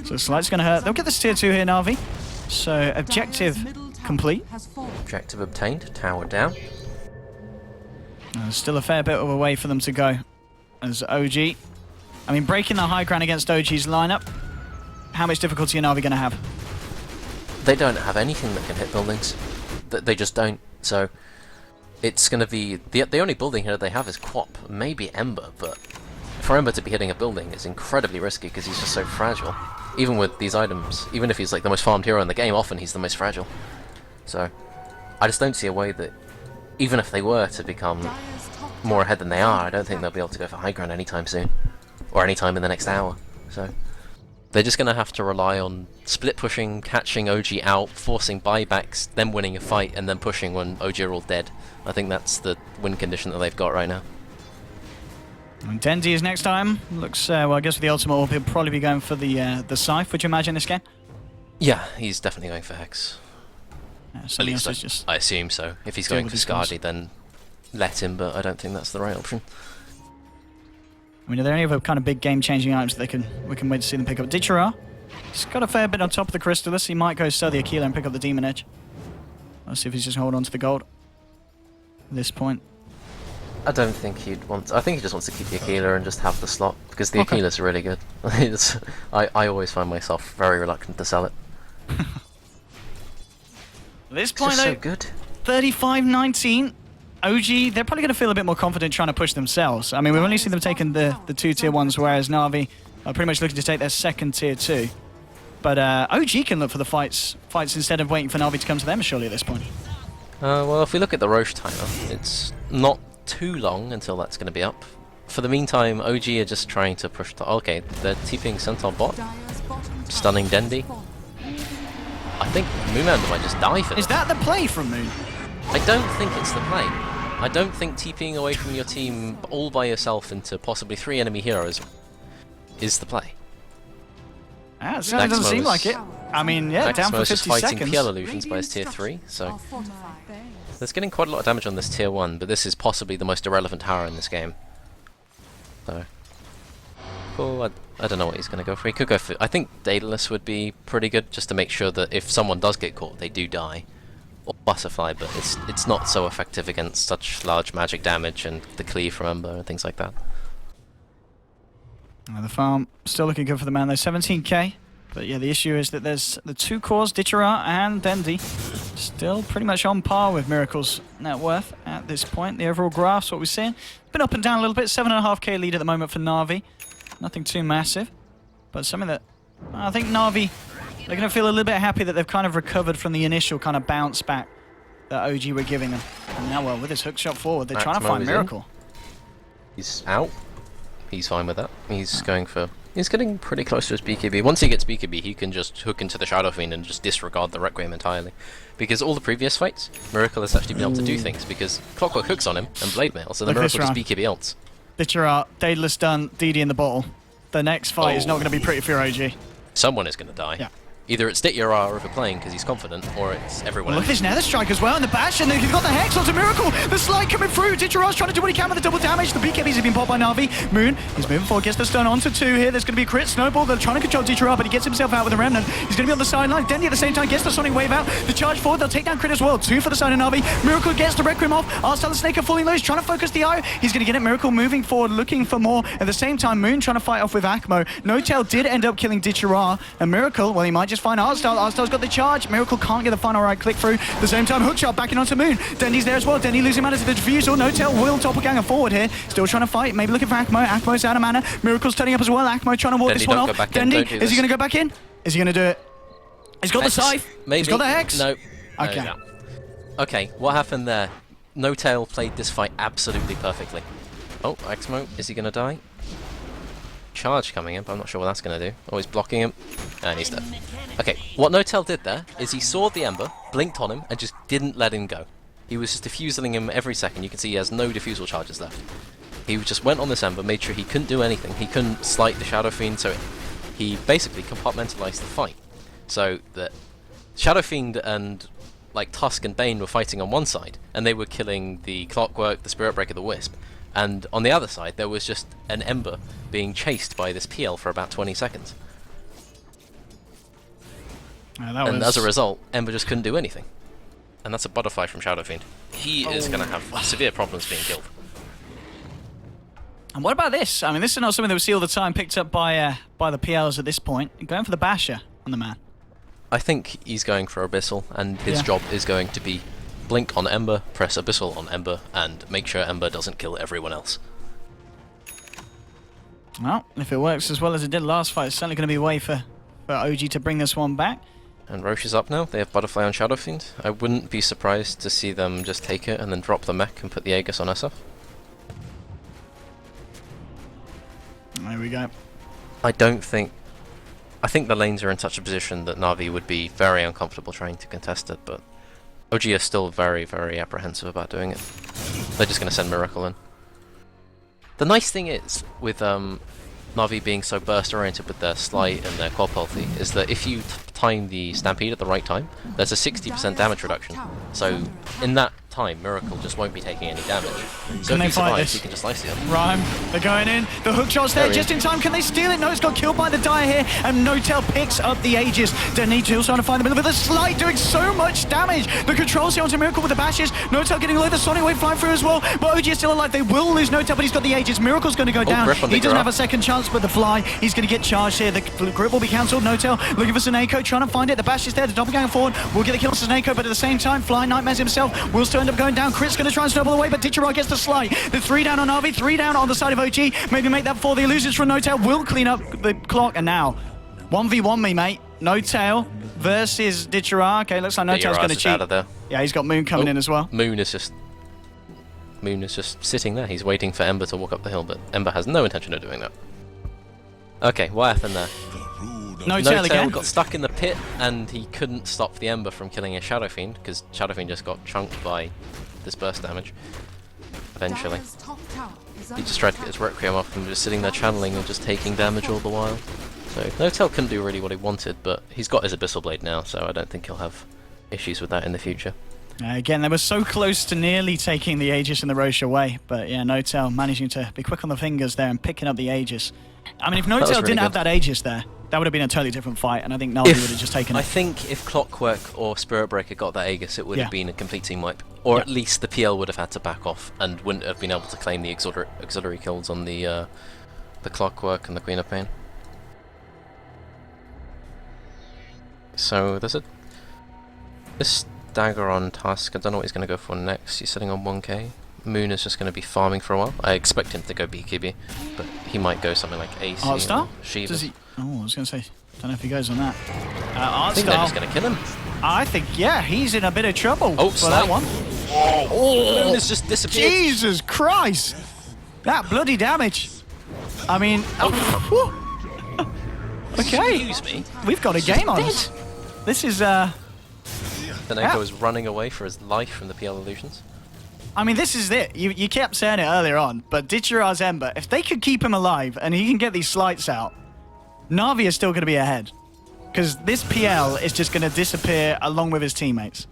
So Slight's going to hurt. They'll get this tier 2 here, Na'Vi. So objective complete. Objective obtained, tower down. There's still a fair bit of a way for them to go as OG. I mean, breaking the high ground against OG's lineup, how much difficulty are Na'Vi going to have? They don't have anything that can hit buildings. They just don't. So it's going to be... The only building here they have is Quap, maybe Ember, but for Ember to be hitting a building is incredibly risky because he's just so fragile. Even with these items, even if he's like the most farmed hero in the game, often he's the most fragile. So I just don't see a way that, even if they were to become more ahead than they are, I don't think they'll be able to go for high ground anytime soon. Or anytime in the next hour. So They're just going to have to rely on split pushing, catching OG out, forcing buybacks, then winning a fight, and then pushing when OG are all dead. I think that's the win condition that they've got right now. And Dendi is next time. Looks, well, I guess with the ultimate, he'll probably be going for the Scythe, would you imagine, this game? Yeah, he's definitely going for Hex. At least just I assume so. If he's going for Skadi, then let him, but I don't think that's the right option. I mean, are there any other kind of big game-changing items that we can wait to see them pick up? Dichara, he's got a fair bit on top of the Crystallis. He might go sell the Aquila and pick up the Demon Edge. Let's see if he's just holding on to the gold at this point. I don't think he'd want... I think he just wants to keep the Aquila and just have the slot, because the Aquila's really good. I always find myself very reluctant to sell it. At this point, though, so good. 35-19. OG, they're probably going to feel a bit more confident trying to push themselves. I mean, we've only seen them taking the 2 tier 1s, whereas Na'Vi are pretty much looking to take their 2nd tier 2. But OG can look for the fights instead of waiting for Na'Vi to come to them, surely, at this point. Well, if we look at the Rosh timer, it's not too long until that's going to be up. For the meantime, OG are just trying to push the... Okay, they're TPing Centaur bot, stunning Dendi. I think Moonlander might just die for this. Is that the play from Moon? I don't think it's the play. I don't think TPing away from your team all by yourself into possibly 3 enemy heroes is the play. It certainly doesn't seem like it. I mean, yeah, down for 50 is fighting seconds. PL illusions by his tier 3, so... There's getting quite a lot of damage on this tier 1, but this is possibly the most irrelevant tower in this game. So... Cool, I don't know what he's going to go for. He could go for... I think Daedalus would be pretty good, just to make sure that if someone does get caught, they do die. Or Butterfly, but it's not so effective against such large magic damage and the cleave from Ember and things like that. The farm still looking good for the man, though. 17k. But yeah, the issue is that there's the 2 cores, Dichara and Dendi, still pretty much on par with Miracle's net worth at this point. The overall graph's what we're seeing. Been up and down a little bit. 7.5k lead at the moment for Na'Vi. Nothing too massive, but something that I think Na'Vi, they're going to feel a little bit happy that they've kind of recovered from the initial kind of bounce back that OG were giving them. And now, well, with his hook shot forward, they're trying to find Miracle. He's out. He's fine with that. He's going for... He's getting pretty close to his BKB. Once he gets BKB, he can just hook into the Shadow Fiend and just disregard the Requiem entirely. Because all the previous fights, Miracle has actually been able to do things, because Clockwork hooks on him and Blade Mail, so the Miracle just BKB ults. Dichara, Daedalus done, DD in the bottle. The next fight is not going to be pretty for OG. Someone is going to die. Yeah. Either it's Dichara overplaying because he's confident, or it's everyone else. Look at this Nether Strike as well, and the bash, and he's got the Hex onto Miracle. The slide coming through. Dichara's trying to do what he can with the double damage. The BKBs have been popped by Na'Vi. Moon is moving forward, gets the stun onto 2 here. There's going to be a crit snowball. They're trying to control Dichara, but he gets himself out with a Remnant. He's going to be on the sideline. Dendi at the same time gets the Sonic Wave out. The charge forward, they'll take down crit as well. 2 for the side of Na'Vi. Miracle gets the Requiem off. Arstal the Snake are fully low. He's trying to focus the eye. He's going to get it. Miracle moving forward, looking for more. At the same time, Moon trying to fight off with Akmo. No Tail did end up killing Dichara. And Miracle, well, he might just find Arstal. Arstal's got the charge. Miracle can't get the final right click through. At the same time, hookshot backing onto Moon. Dendi's there as well. Dendi losing mana to the defusal. No Tail will doppelganger forward here. Still trying to fight. Maybe looking for Akmo. Akmo's out of mana. Miracle's turning up as well. Akmo trying to walk this one off. Dendi, is he going to go back in? Is he going to do it? He's got Hex. the Scythe. Maybe. He's got the Hex. No. Okay. No. Okay, what happened there? No Tail played this fight absolutely perfectly. Oh, Akmo, is he going to die? Charge coming in, but I'm not sure what that's going to do. Oh, he's blocking him. And he's dead. Okay, what No Tail did there is he saw the Ember, blinked on him, and just didn't let him go. He was just diffusing him every second. You can see he has no diffusal charges left. He just went on this Ember, made sure he couldn't do anything. He couldn't slight the Shadow Fiend, so he basically compartmentalized the fight. So that Shadow Fiend and like Tusk and Bane were fighting on one side, and they were killing the Clockwork, the Spirit Breaker, the Wisp. And on the other side, there was just an Ember being chased by this PL for about 20 seconds. And as a result, Ember just couldn't do anything. And that's a Butterfly from Shadow Fiend. He is going to have severe problems being killed. And what about this? I mean, this is not something that we see all the time, picked up by the PLs at this point. Going for the Basher on the man. I think he's going for Abyssal, and his job is going to be blink on Ember, press Abyssal on Ember, and make sure Ember doesn't kill everyone else. Well, if it works as well as it did last fight, it's certainly going to be a way for OG to bring this one back. And Rosh is up now. They have Butterfly on Shadow Fiend. I wouldn't be surprised to see them just take it and then drop the mech and put the Aegis on SF. There we go. I don't think I think the lanes are in such a position that Na'Vi would be very uncomfortable trying to contest it, but OG are still very, very apprehensive about doing it. They're just going to send Miracle in. The nice thing is, with Na'Vi being so burst-oriented with their Slight and their Quad Ulti, is that if you time the Stampede at the right time, there's a 60% damage reduction. So, in that time, Miracle just won't be taking any damage. So Can if they he fight survives, this? he can just slice him. Rhyme, they're going in. The hook shot's there just in time. Can they steal it? No, it's got killed by the Dire here. And Notel picks up the Aegis. Denitu's trying to find the middle with a Slight doing so much damage. The controls here onto Miracle with the bashes. Notel getting low. The Sonic Wave flying through as well. But OG is still alive. They will lose Notel, but he's got the Aegis. Miracle's going to go down. He doesn't have a second chance with the Fly. He's going to get charged here. The grip will be cancelled. Notel looking for Seneko, trying to find it. The bash is there. The doppelganger forward will get the kill on Seneko, but at the same time, Fly Nightmares himself will still end up going down. Crit's going to try and snowball away, but Ditchera gets the Slight. The 3 down on Na'Vi, 3 down on the side of OG. Maybe make that 4. The illusions from Notel will clean up the clock, and now 1v1 me, mate. Notel versus Ditchera. Okay, looks like Notel's going to cheat. Out of there. Yeah, he's got Moon coming in as well. Moon is just sitting there. He's waiting for Ember to walk up the hill, but Ember has no intention of doing that. Okay, what happened there? Notel again. Got stuck in the pit, and he couldn't stop the Ember from killing a Shadow Fiend, because Shadow Fiend just got chunked by this burst damage. Eventually. He just tried to get his Requiem off and was sitting there channeling and just taking damage all the while. So Notel couldn't do really what he wanted, but he's got his Abyssal Blade now, so I don't think he'll have issues with that in the future. Again, they were so close to nearly taking the Aegis and the Rosh away, but yeah, Notel managing to be quick on the fingers there and picking up the Aegis. I mean, if Notel didn't have that Aegis there, that would have been a totally different fight, and I think Na'Vi would have just taken it. I think if Clockwork or Spirit Breaker got that Aegis, it would have been a complete team wipe. Or at least the PL would have had to back off and wouldn't have been able to claim the auxiliary kills on the Clockwork and the Queen of Pain. So there's this dagger on Tusk. I don't know what he's going to go for next. He's sitting on 1k. Moon is just going to be farming for a while. I expect him to go BKB, but he might go something like AC or Shiva. Does he? Oh, I was going to say, don't know if he goes on that. I think they're just going to kill him. I think, yeah, he's in a bit of trouble for that one. Moon has just disappeared. Jesus Christ! That bloody damage. I mean, okay. Excuse me. We've got a game on us. This is Seneko is running away for his life from the PL illusions. I mean, this is it. You kept saying it earlier on, but Ditchera's Ember, if they could keep him alive and he can get these Slights out, Na'Vi is still going to be ahead. Because this PL is just going to disappear along with his teammates.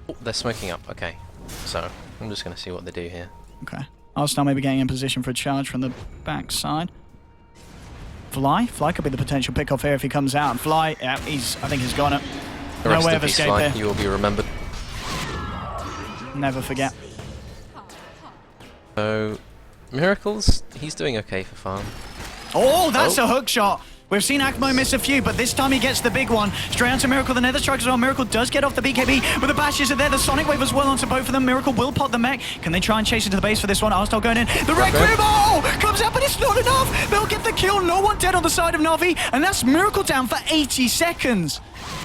Oh, they're smoking up. Okay. So, I'm just going to see what they do here. Okay. Arsenal maybe getting in position for a charge from the backside. Fly could be the potential pick-off here if he comes out. And Fly, yeah, I think he's got it. No way of escape here. You will be remembered. Never forget. So, Miracles, he's doing okay for farm. Oh, that's a hook shot. We've seen Akmo miss a few, but this time he gets the big one. Straight onto Miracle, the Nether Strike as well. Miracle does get off the BKB, but the bashes are there. The Sonic Wave as well onto both of them. Miracle will pot the mech. Can they try and chase into the base for this one? Arstal going in. The Requiem, comes out, but it's not enough. They'll get the kill. No one dead on the side of Na'Vi, and that's Miracle down for 80 seconds.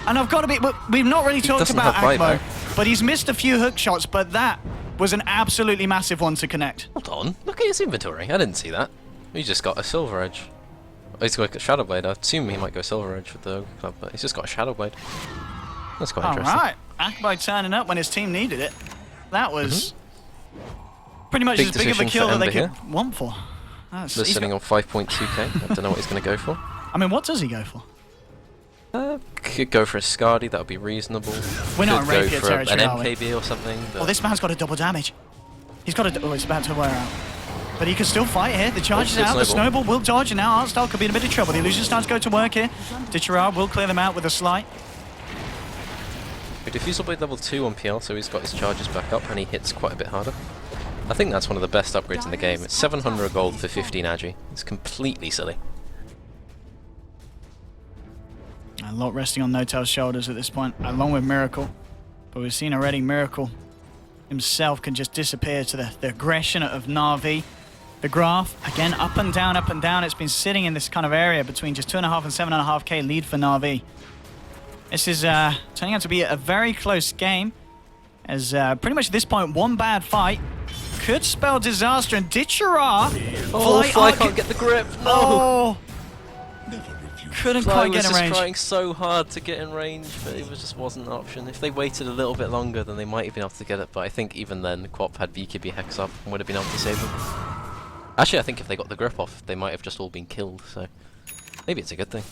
And I've got to be, we've not really talked about Akmo, but he's missed a few hook shots, but that was an absolutely massive one to connect. Hold on, look at his inventory. I didn't see that. He just got a Silver Edge. He's got a Shadow Blade. I assume he might go Silver Edge with the Ogre Club, but he's just got a Shadow Blade. That's quite interesting. Alright, Akmo turning up when his team needed it. That was pretty much as big of a kill that they could want for. They're sitting on 5.2k. I don't know what he's going to go for. I mean, what does he go for? Could go for a Skadi, that would be reasonable. We're not in Could Rapier go for territory, an are we? MKB or something. Well, this man's got a double damage. He's got a... Oh, it's about to wear out. But he can still fight here. The charge is out. The Snowball will dodge, and now Artstyle could be in a bit of trouble. The illusion starts to go to work here. Ditchera will clear them out with a Slight. Diffusal Blade level 2 on PL, so he's got his charges back up, and he hits quite a bit harder. I think that's one of the best upgrades in the game. It's 700 gold for 15 agi. It's completely silly. A lot resting on Notel's shoulders at this point, along with Miracle. But we've seen already Miracle himself can just disappear to the aggression of Na'Vi. The graph, again, up and down, up and down. It's been sitting in this kind of area between just 2.5 and 7.5k lead for Na'Vi. This is turning out to be a very close game, as pretty much at this point, one bad fight could spell disaster, and Ditchera... Fly can't get the grip, no! Oh, Couldn't Fly quite was get in just range. trying so hard to get in range, but it just wasn't an option. If they waited a little bit longer, then they might have been able to get it, but I think even then, Quop had VKB Hex up and would have been able to save them. Actually, I think if they got the grip off, they might have just all been killed, so maybe it's a good thing.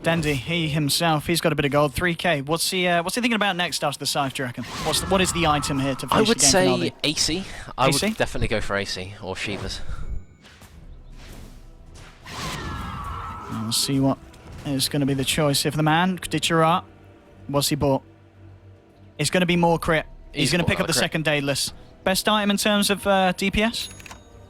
Dandy, he himself, he's got a bit of gold, 3k. What's he thinking about next after the scythe, do you reckon? What is the item here to finish I would the game say for Navi? AC. I AC? would definitely go for AC or Shivas. We'll see what is going to be the choice. If the man, Ditcherat, what's he bought? It's going to be more crit. He's going to pick up the second Daedalus. Best item in terms of DPS?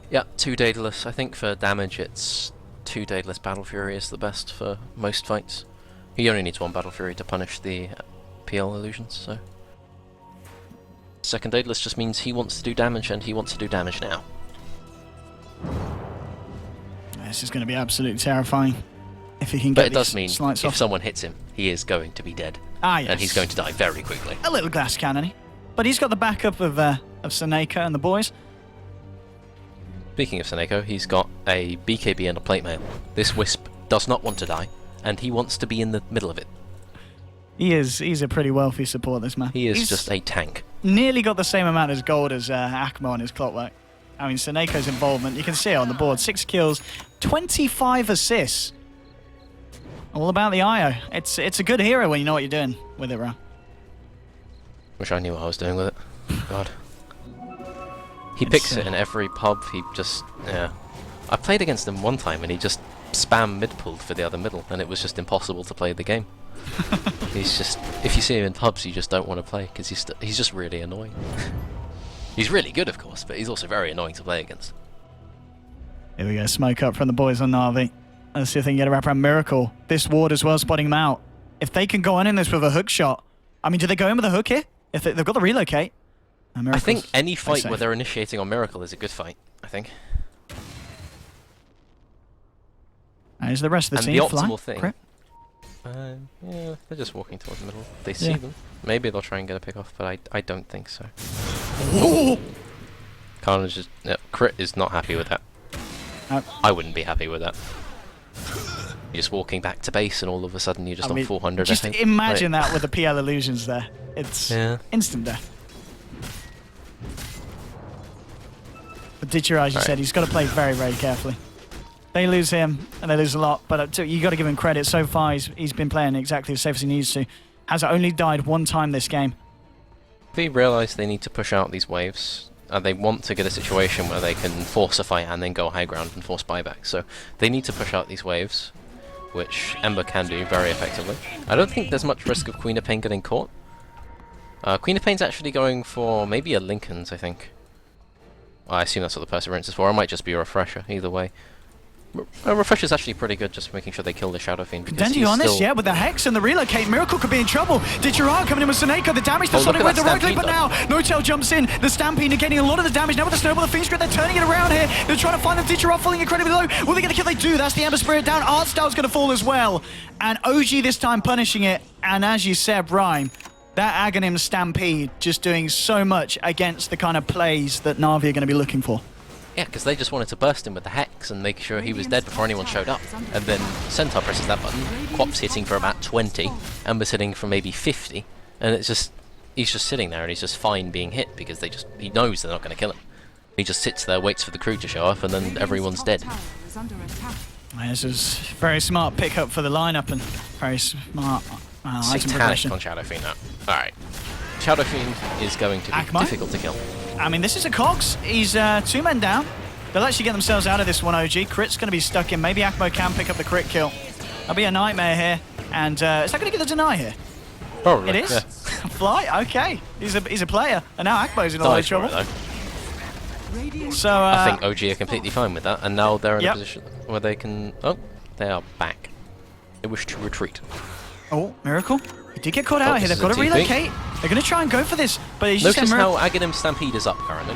Yeah, 2 Daedalus. I think for damage it's 2 Daedalus Battle Fury is the best for most fights. He only needs 1 Battle Fury to punish the PL illusions, so... Second Daedalus just means he wants to do damage, and he wants to do damage now. This is going to be absolutely terrifying. If he can But get it does mean slights if off. someone hits him, he is going to be dead. Ah, yes. And he's going to die very quickly. A little glass cannon. But he's got the backup of Seneca and the boys. Speaking of Seneko, he's got a BKB and a plate mail. This Wisp does not want to die, and he wants to be in the middle of it. He's a pretty wealthy support, this man. He is He's just a tank. nearly got the same amount as gold as Akmo on his clockwork. I mean, Seneca's involvement, you can see it on the board. 6 kills, 25 assists. All about the IO. It's a good hero when you know what you're doing with it, Ra. Wish I knew what I was doing with it. God. He picks it in every pub, he just... yeah. I played against him one time and he just spam mid-pulled for the other middle, and it was just impossible to play the game. He's just... if you see him in pubs, you just don't want to play, because he's just really annoying. He's really good, of course, but he's also very annoying to play against. Here we go, smoke up from the boys on Na'Vi. Let's see if they can get a wraparound miracle. This ward as well, spotting him out. If they can go on in this with a hook shot, I mean, do they go in with a hook here? If they've got the relocate. I think any fight where they're initiating on Miracle is a good fight, I think. Is the rest of the and team the fly? optimal thing... yeah, they're just walking towards the middle. They see Yeah. them. Maybe they'll try and get a pick off, but I don't think so. Oh! Carnage is... yeah, Crit is not happy with that. I wouldn't be happy with that. You're just walking back to base and all of a sudden you're just on 400, Just I think. imagine that with the PL illusions there. It's instant death. But Ditcher, as you said, he's got to play very, very carefully. They lose him, and they lose a lot, but you got to give him credit. So far, he's been playing exactly as safe as he needs to. Has only died 1 time this game. They realise they need to push out these waves. They want to get a situation where they can force a fight and then go high ground and force buyback. So they need to push out these waves, which Ember can do very effectively. I don't think there's much risk of Queen of Pain getting caught. Queen of Pain's actually going for maybe a Lincoln's, I think. I assume that's what the Perseverance is for. It might just be a Refresher, either way. Refresher's actually pretty good, just making sure they kill the Shadow Fiend. Dendy on this, yeah, with the Hex and the relocate, Miracle could be in trouble. Ditcherard coming in with Seneca, the damage to Sonic with the right click, but now No-Tail jumps in. The Stampede are getting a lot of the damage now with the Snowball, the Fiend Spirit, they're turning it around here. They're trying to find the Ditcherard falling incredibly low. Will they get a kill? They do. That's the Ember Spirit down. Artstyle's going to fall as well. And OG this time punishing it. And as you said, Rhyme, that Aghanim Stampede just doing so much against the kind of plays that Na'Vi are going to be looking for. Yeah, because they just wanted to burst him with the Hex and make sure he was dead before anyone showed up. And then Centaur presses that button, Quop's hitting for about 20, Ember's hitting for maybe 50, and it's just, he's just sitting there and he's just fine being hit because he knows they're not going to kill him. He just sits there, waits for the crew to show up, and then everyone's dead. This is very smart pickup for the lineup and very smart item progression. On Shadow Fiend now. Alright. Shadow Fiend is going to be difficult to kill. I mean, this is a Cogs. He's 2 men down. They'll actually get themselves out of this one, OG. Crit's going to be stuck in. Maybe Akmo can pick up the crit kill. That'll be a nightmare here. And is that going to get the deny here? Probably. It is? Yeah. Fly? Okay. He's a player. And now Akmo's in a lot of trouble. So, I think OG are completely fine with that. And now they're in a position where they can... oh, they are back. They wish to retreat. Oh, Miracle. He did get caught out here. They've got to relocate. They're going to try and go for this. But he's Notice how Aghanim Stampede is up currently.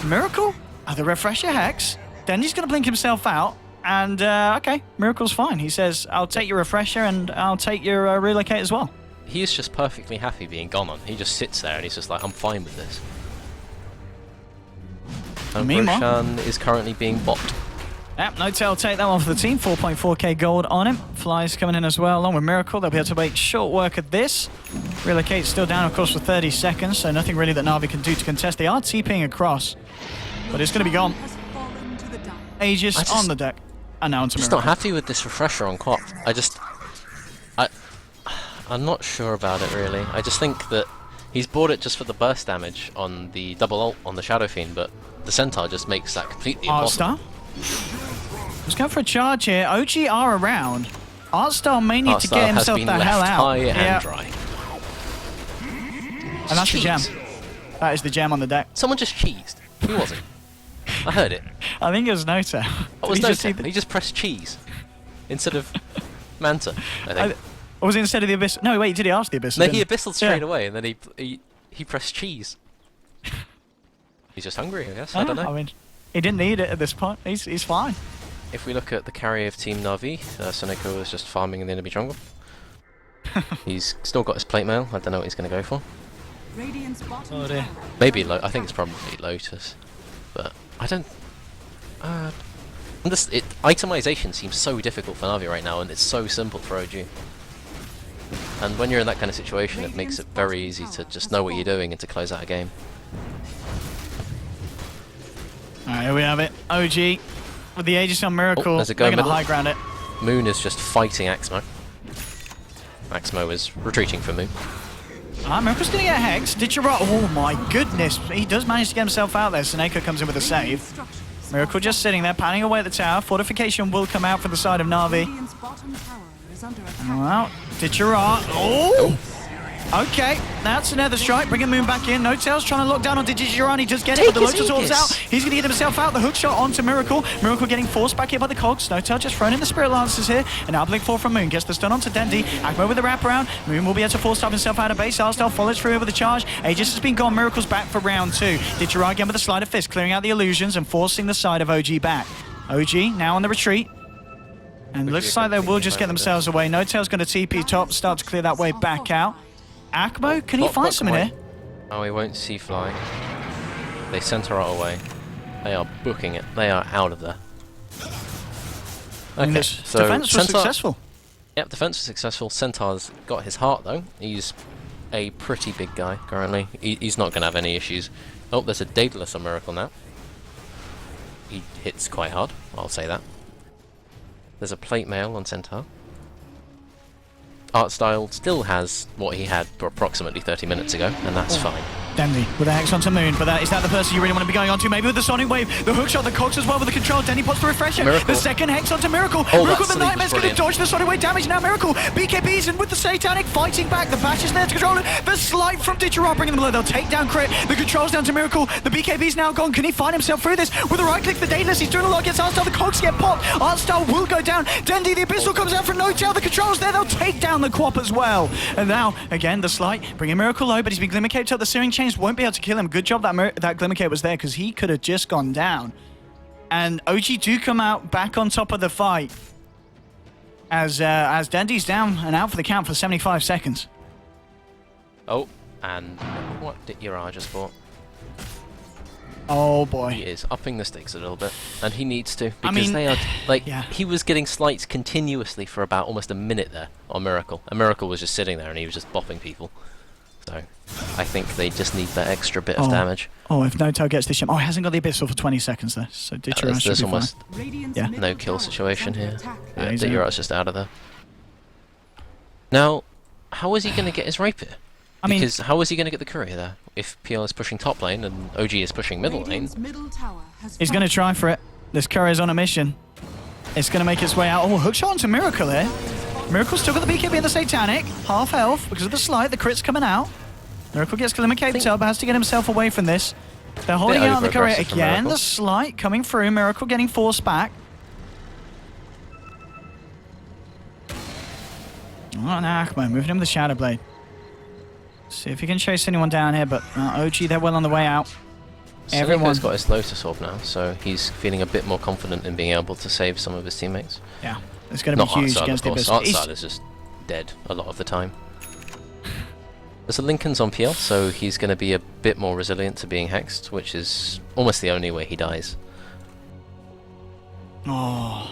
Miracle? The Refresher Hex. Then he's going to blink himself out. And, okay, Miracle's fine. He says, I'll take your Refresher and I'll take your relocate as well. He is just perfectly happy being gone on. He just sits there and he's just like, I'm fine with this. And Roshan is currently being bopped. Yep, no tail take that one for the team. 4.4k gold on him. Flies coming in as well, along with Miracle. They'll be able to make short work of this. Relocate still down, of course, for 30 seconds, so nothing really that Na'Vi can do to contest. They are TPing across, but it's going to be gone. Has fallen to the die. Aegis on the deck. And now onto I'm just Miracle. not happy with this refresher on Quap. I'm not sure about it really. I just think that he's bought it just for the burst damage on the double ult on the Shadow Fiend, but the Centaur just makes that completely impossible. Artstar? Let's go for a charge here. OG are around. Artstar may need to get himself the hell out. High and dry. And that's the gem. Cheese. That is the gem on the deck. Someone just cheesed. Who was it? I heard it. I think it was Nota. What was Nota? He just pressed cheese instead of Manta, I think. Or was it instead of the Abyss? No, wait, did he ask the Abyss? No, he Abyssal straight away, and then he pressed cheese. He's just hungry, I guess. I don't know. I mean, he didn't need it at this point. He's fine. If we look at the carry of Team Na'Vi, Soneko is just farming in the enemy jungle. He's still got his plate mail. I don't know what he's going to go for. Radiant's bottom Oh dear. tower. Maybe I think it's probably Lotus, but I don't. Itemization seems so difficult for Na'Vi right now, and it's so simple for OG. And when you're in that kind of situation, it makes it very easy to just know what you're doing and to close out a game. Alright, here we have it. OG with the Aegis on Miracle. there's a go They're going to middle. high ground it. Moon is just fighting Axmo. Axmo is retreating for Moon. Miracle's going to get hexed. Did you right? Oh my goodness. He does manage to get himself out there. Soneko comes in with a save. Miracle just sitting there, panning away at the tower. Fortification will come out for the side of Na'Vi. Radiant's bottom tower is under attack. Well, Digirat. Oh! Okay, that's another strike. Bringing Moon back in. No Tails trying to lock down on Digirat. He just get it, but the Lotus Orb's out. He's going to get himself out. The hook shot onto Miracle. Miracle getting forced back here by the cogs. No Tail just thrown in the Spirit Lancers here. And now Blink 4 from Moon. Gets the stun onto Dendi. Akmo with the wraparound. Moon will be able to force himself out of base. Arstal follows through with the charge. Aegis has been gone. Miracle's back for round 2. Digirat again with a sleight of fist, clearing out the illusions and forcing the side of OG back. OG now on the retreat. And looks like they will just get themselves away. No Tail's going to TP top, start to clear that way back out. Akmo, can he find someone here? Oh, he won't see fly. They sent her away. They are booking it. They are out of there. Okay, so defense was successful. Yep, defense was successful. Centaur's got his heart though. He's a pretty big guy currently. He's not going to have any issues. Oh, there's a Daedalus on Miracle now. He hits quite hard, I'll say that. There's a plate mail on Centaur. Artstyle still has what he had approximately 30 minutes ago, and that's fine. Dendi with a hex onto Moon, but is that the person you really want to be going on to? Maybe with the Sonic Wave, the hookshot, the cogs as well with the control. Dendi pops the refresher. Miracle. The second hex onto Miracle. Oh, Miracle that the sleep Nightmare's was going to brilliant. dodge the Sonic Wave damage now. Miracle. BKB's in with the Satanic fighting back. The Bash is there to control it. The slight from Digirat bringing them below. They'll take down Crit. The control's down to Miracle. The BKB's now gone. Can he find himself through this? With a right click, the Daedalus. He's doing a lot against Artstar. The cogs get popped. Artstar will go down. Dendi, the Abyssal comes out from No Tail. The control's there. They'll take down the Quap as well. And now, again, the slight bringing Miracle low, but he's been Glimmer Caped up. The Searing Chains won't be able to kill him. Good job that Glimmer Cape was there, because he could have just gone down. And OG do come out back on top of the fight as Dendi's down and out for the count for 75 seconds. Oh, and what did Yara just bought? Oh He boy. is upping the stakes a little bit, and he needs to, because mean, they are, like, yeah. he was getting slights continuously for about almost a minute there on Miracle, and Miracle was just sitting there and he was just bopping people. So, I think they just need that extra bit of damage. Oh, if No Tail gets this gem. Oh, he hasn't got the Abyssal for 20 seconds there, so Digirat should There's be almost Radiant's Yeah. middle no kill tower situation is under here. attack. Yeah, he's in. Yara's just out of there. Now, how is he going to get his rapier? I mean, Because how is he going to get the courier there? If PL is pushing top lane and OG is pushing middle lane, Radiant's middle tower has he's going to try for it. This courier's on a mission. It's going to make its way out. Oh, hookshot onto Miracle here. Miracle still got the BKB and the Satanic. Half health because of the slide. The crit's coming out. Miracle gets Glimmer Cape up, but has to get himself away from this. They're holding out the courier over-aggressive from again. Miracle. The slight coming through. Miracle getting forced back. Oh, now Akmo moving him with the Shadow Blade. See if he can chase anyone down here, but OG, they're well on the way out. Everyone's got his Lotus Orb now, so he's feeling a bit more confident in being able to save some of his teammates. Yeah, it's going to be huge Artside, against the of course. Abyss. Artside is just dead a lot of the time. There's a Lincoln's on PL, so he's going to be a bit more resilient to being hexed, which is almost the only way he dies. Oh.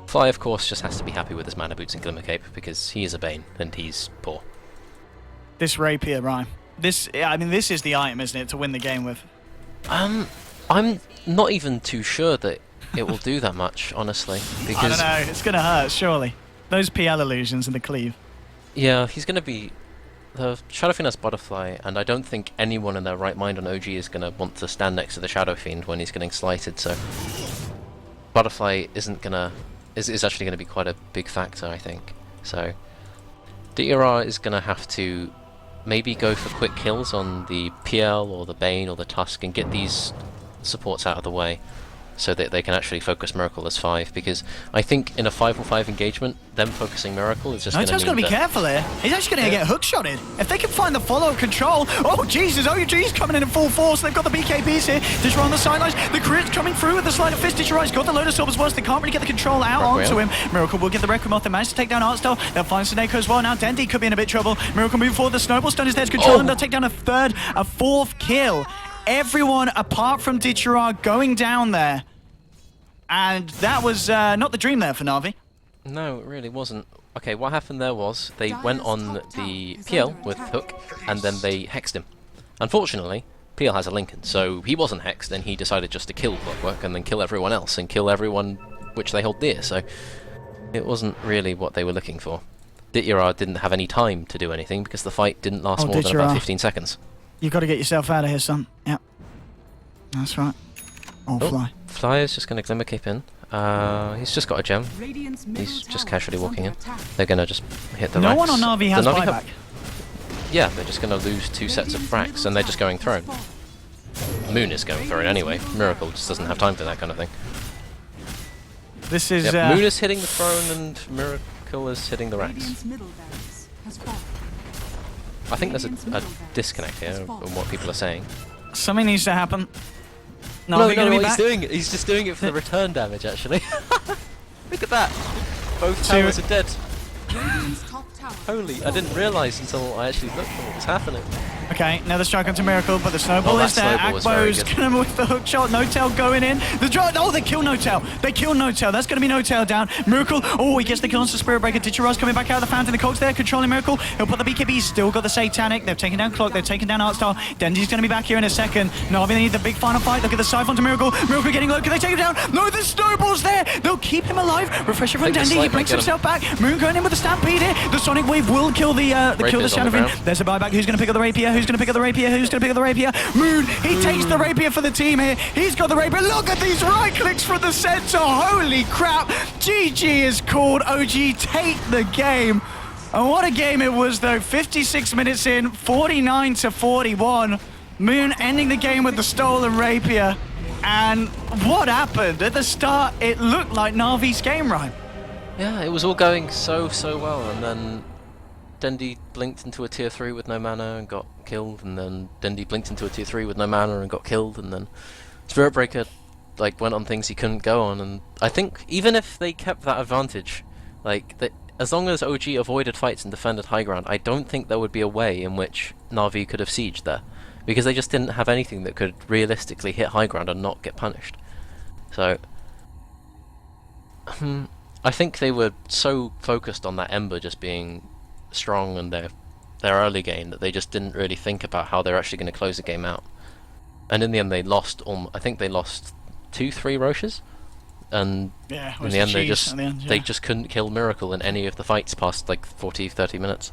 Fly, of course, just has to be happy with his mana boots and glimmer cape because he is a Bane and he's poor. This rapier, Ryan. This is the item, isn't it, to win the game with? I'm not even too sure that it will do that much, honestly. Because I don't know. It's gonna hurt, surely. Those PL illusions and the cleave. Yeah, he's gonna be the Shadow Fiend has Butterfly, and I don't think anyone in their right mind on OG is gonna want to stand next to the Shadow Fiend when he's getting slighted. So Butterfly is actually gonna be quite a big factor, I think. So DRR is gonna have to maybe go for quick kills on the PL or the Bane or the Tusk and get these supports out of the way so that they can actually focus Miracle as 5, because I think in a 5-on-5 engagement, them focusing Miracle is just going to mean got to be careful here. He's actually going to get hook-shotted. If they can find the follow-up control... Oh, Jesus, OG's coming in full force. They've got the BKBs here. Disher on the sidelines. The crit's coming through with the sleight of fist. Disher's got the Lotus Orb as well, so they can't really get the control out onto him. Miracle will get the Requiem off. They managed to take down Artstar. They'll find Suneko as well. Now Dendi could be in a bit of trouble. Miracle moving forward. The Snowball Stone is there to control him. They'll take down a fourth kill. Everyone, apart from Ditchera, going down there. And that was not the dream there for Na'Vi. No, it really wasn't. Okay, what happened there was they went on the PL with Hook, and then they hexed him. Unfortunately, PL has a Lincoln, so he wasn't hexed, and he decided just to kill Clockwork and then kill everyone else, and kill everyone which they hold dear, so it wasn't really what they were looking for. Ditchera didn't have any time to do anything, because the fight didn't last more than about 15 seconds. You've got to get yourself out of here, son. Yep. That's right. Fly. Fly is just going to Glimmer Cape in. He's just got a gem. He's just casually walking in. They're going to just hit the racks. No one on Na'Vi has buyback. Yeah, they're just going to lose 2 sets of fracks, and they're just going throne. Moon is going throne anyway. Miracle just doesn't have time for that kind of thing. This is... Moon is hitting the throne, and Miracle is hitting the racks. I think there's a disconnect here in what people are saying. Something needs to happen. No, he's doing it. He's just doing it for the return damage, actually. Look at that. Both towers are dead. Holy, I didn't realise until I actually looked at what was happening. Okay, now the strike onto Miracle, but the snowball is there. Akbo's going with the hook shot. No Tail going in. Oh, they kill No Tail. They kill No Tail. That's going to be No Tail down. Miracle. Oh, he gets the kill on the Spirit Breaker. Ditchera's coming back out of the fountain. The Cog's there, controlling Miracle. He'll put the BKB. He's still got the Satanic. They've taken down Clock. They've taken down Artstar. Dendi's going to be back here in a second. Na'Vi, they need the big final fight. Look at the Siphon to Miracle. Miracle getting low. Can they take him down? No, the snowball's there. They'll keep him alive. Refresher from Dendi. He blinks himself back. Moon going in with the Stampede here. The Sonic Wave will kill the Shadow Fiend. There's a buyback. Who's going to pick up the Rapier? Who's going to pick up the Rapier? Who's going to pick up the Rapier? Moon, he takes the Rapier for the team here. He's got the Rapier. Look at these right clicks from the center. Holy crap. GG is called. OG take the game. And what a game it was, though. 56 minutes in, 49-41. Moon ending the game with the stolen Rapier. And what happened? At the start, it looked like Na'Vi's game, right? Yeah, it was all going so well, and then Dendi blinked into a tier 3 with no mana and got killed, and then Dendi blinked into a tier 3 with no mana and got killed, and then Spirit Breaker went on things he couldn't go on. And I think even if they kept that advantage, as long as OG avoided fights and defended high ground, I don't think there would be a way in which Na'Vi could have sieged there, because they just didn't have anything that could realistically hit high ground and not get punished. So I think they were so focused on that Ember just being strong and their early game that they just didn't really think about how they're actually going to close the game out. And in the end, they lost. I think they lost 2-3 Roshes, and in the end, they just couldn't kill Miracle in any of the fights past 40-30 minutes.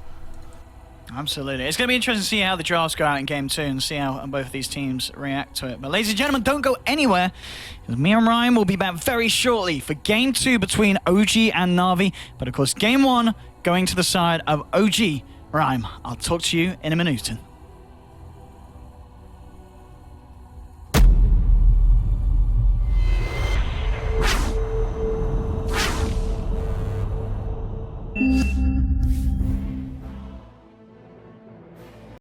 Absolutely. It's going to be interesting to see how the drafts go out in Game 2 and see how both of these teams react to it. But ladies and gentlemen, don't go anywhere. Me and Ryan will be back very shortly for Game 2 between OG and Na'Vi. But of course, Game 1 going to the side of OG. Ryan, I'll talk to you in a minute.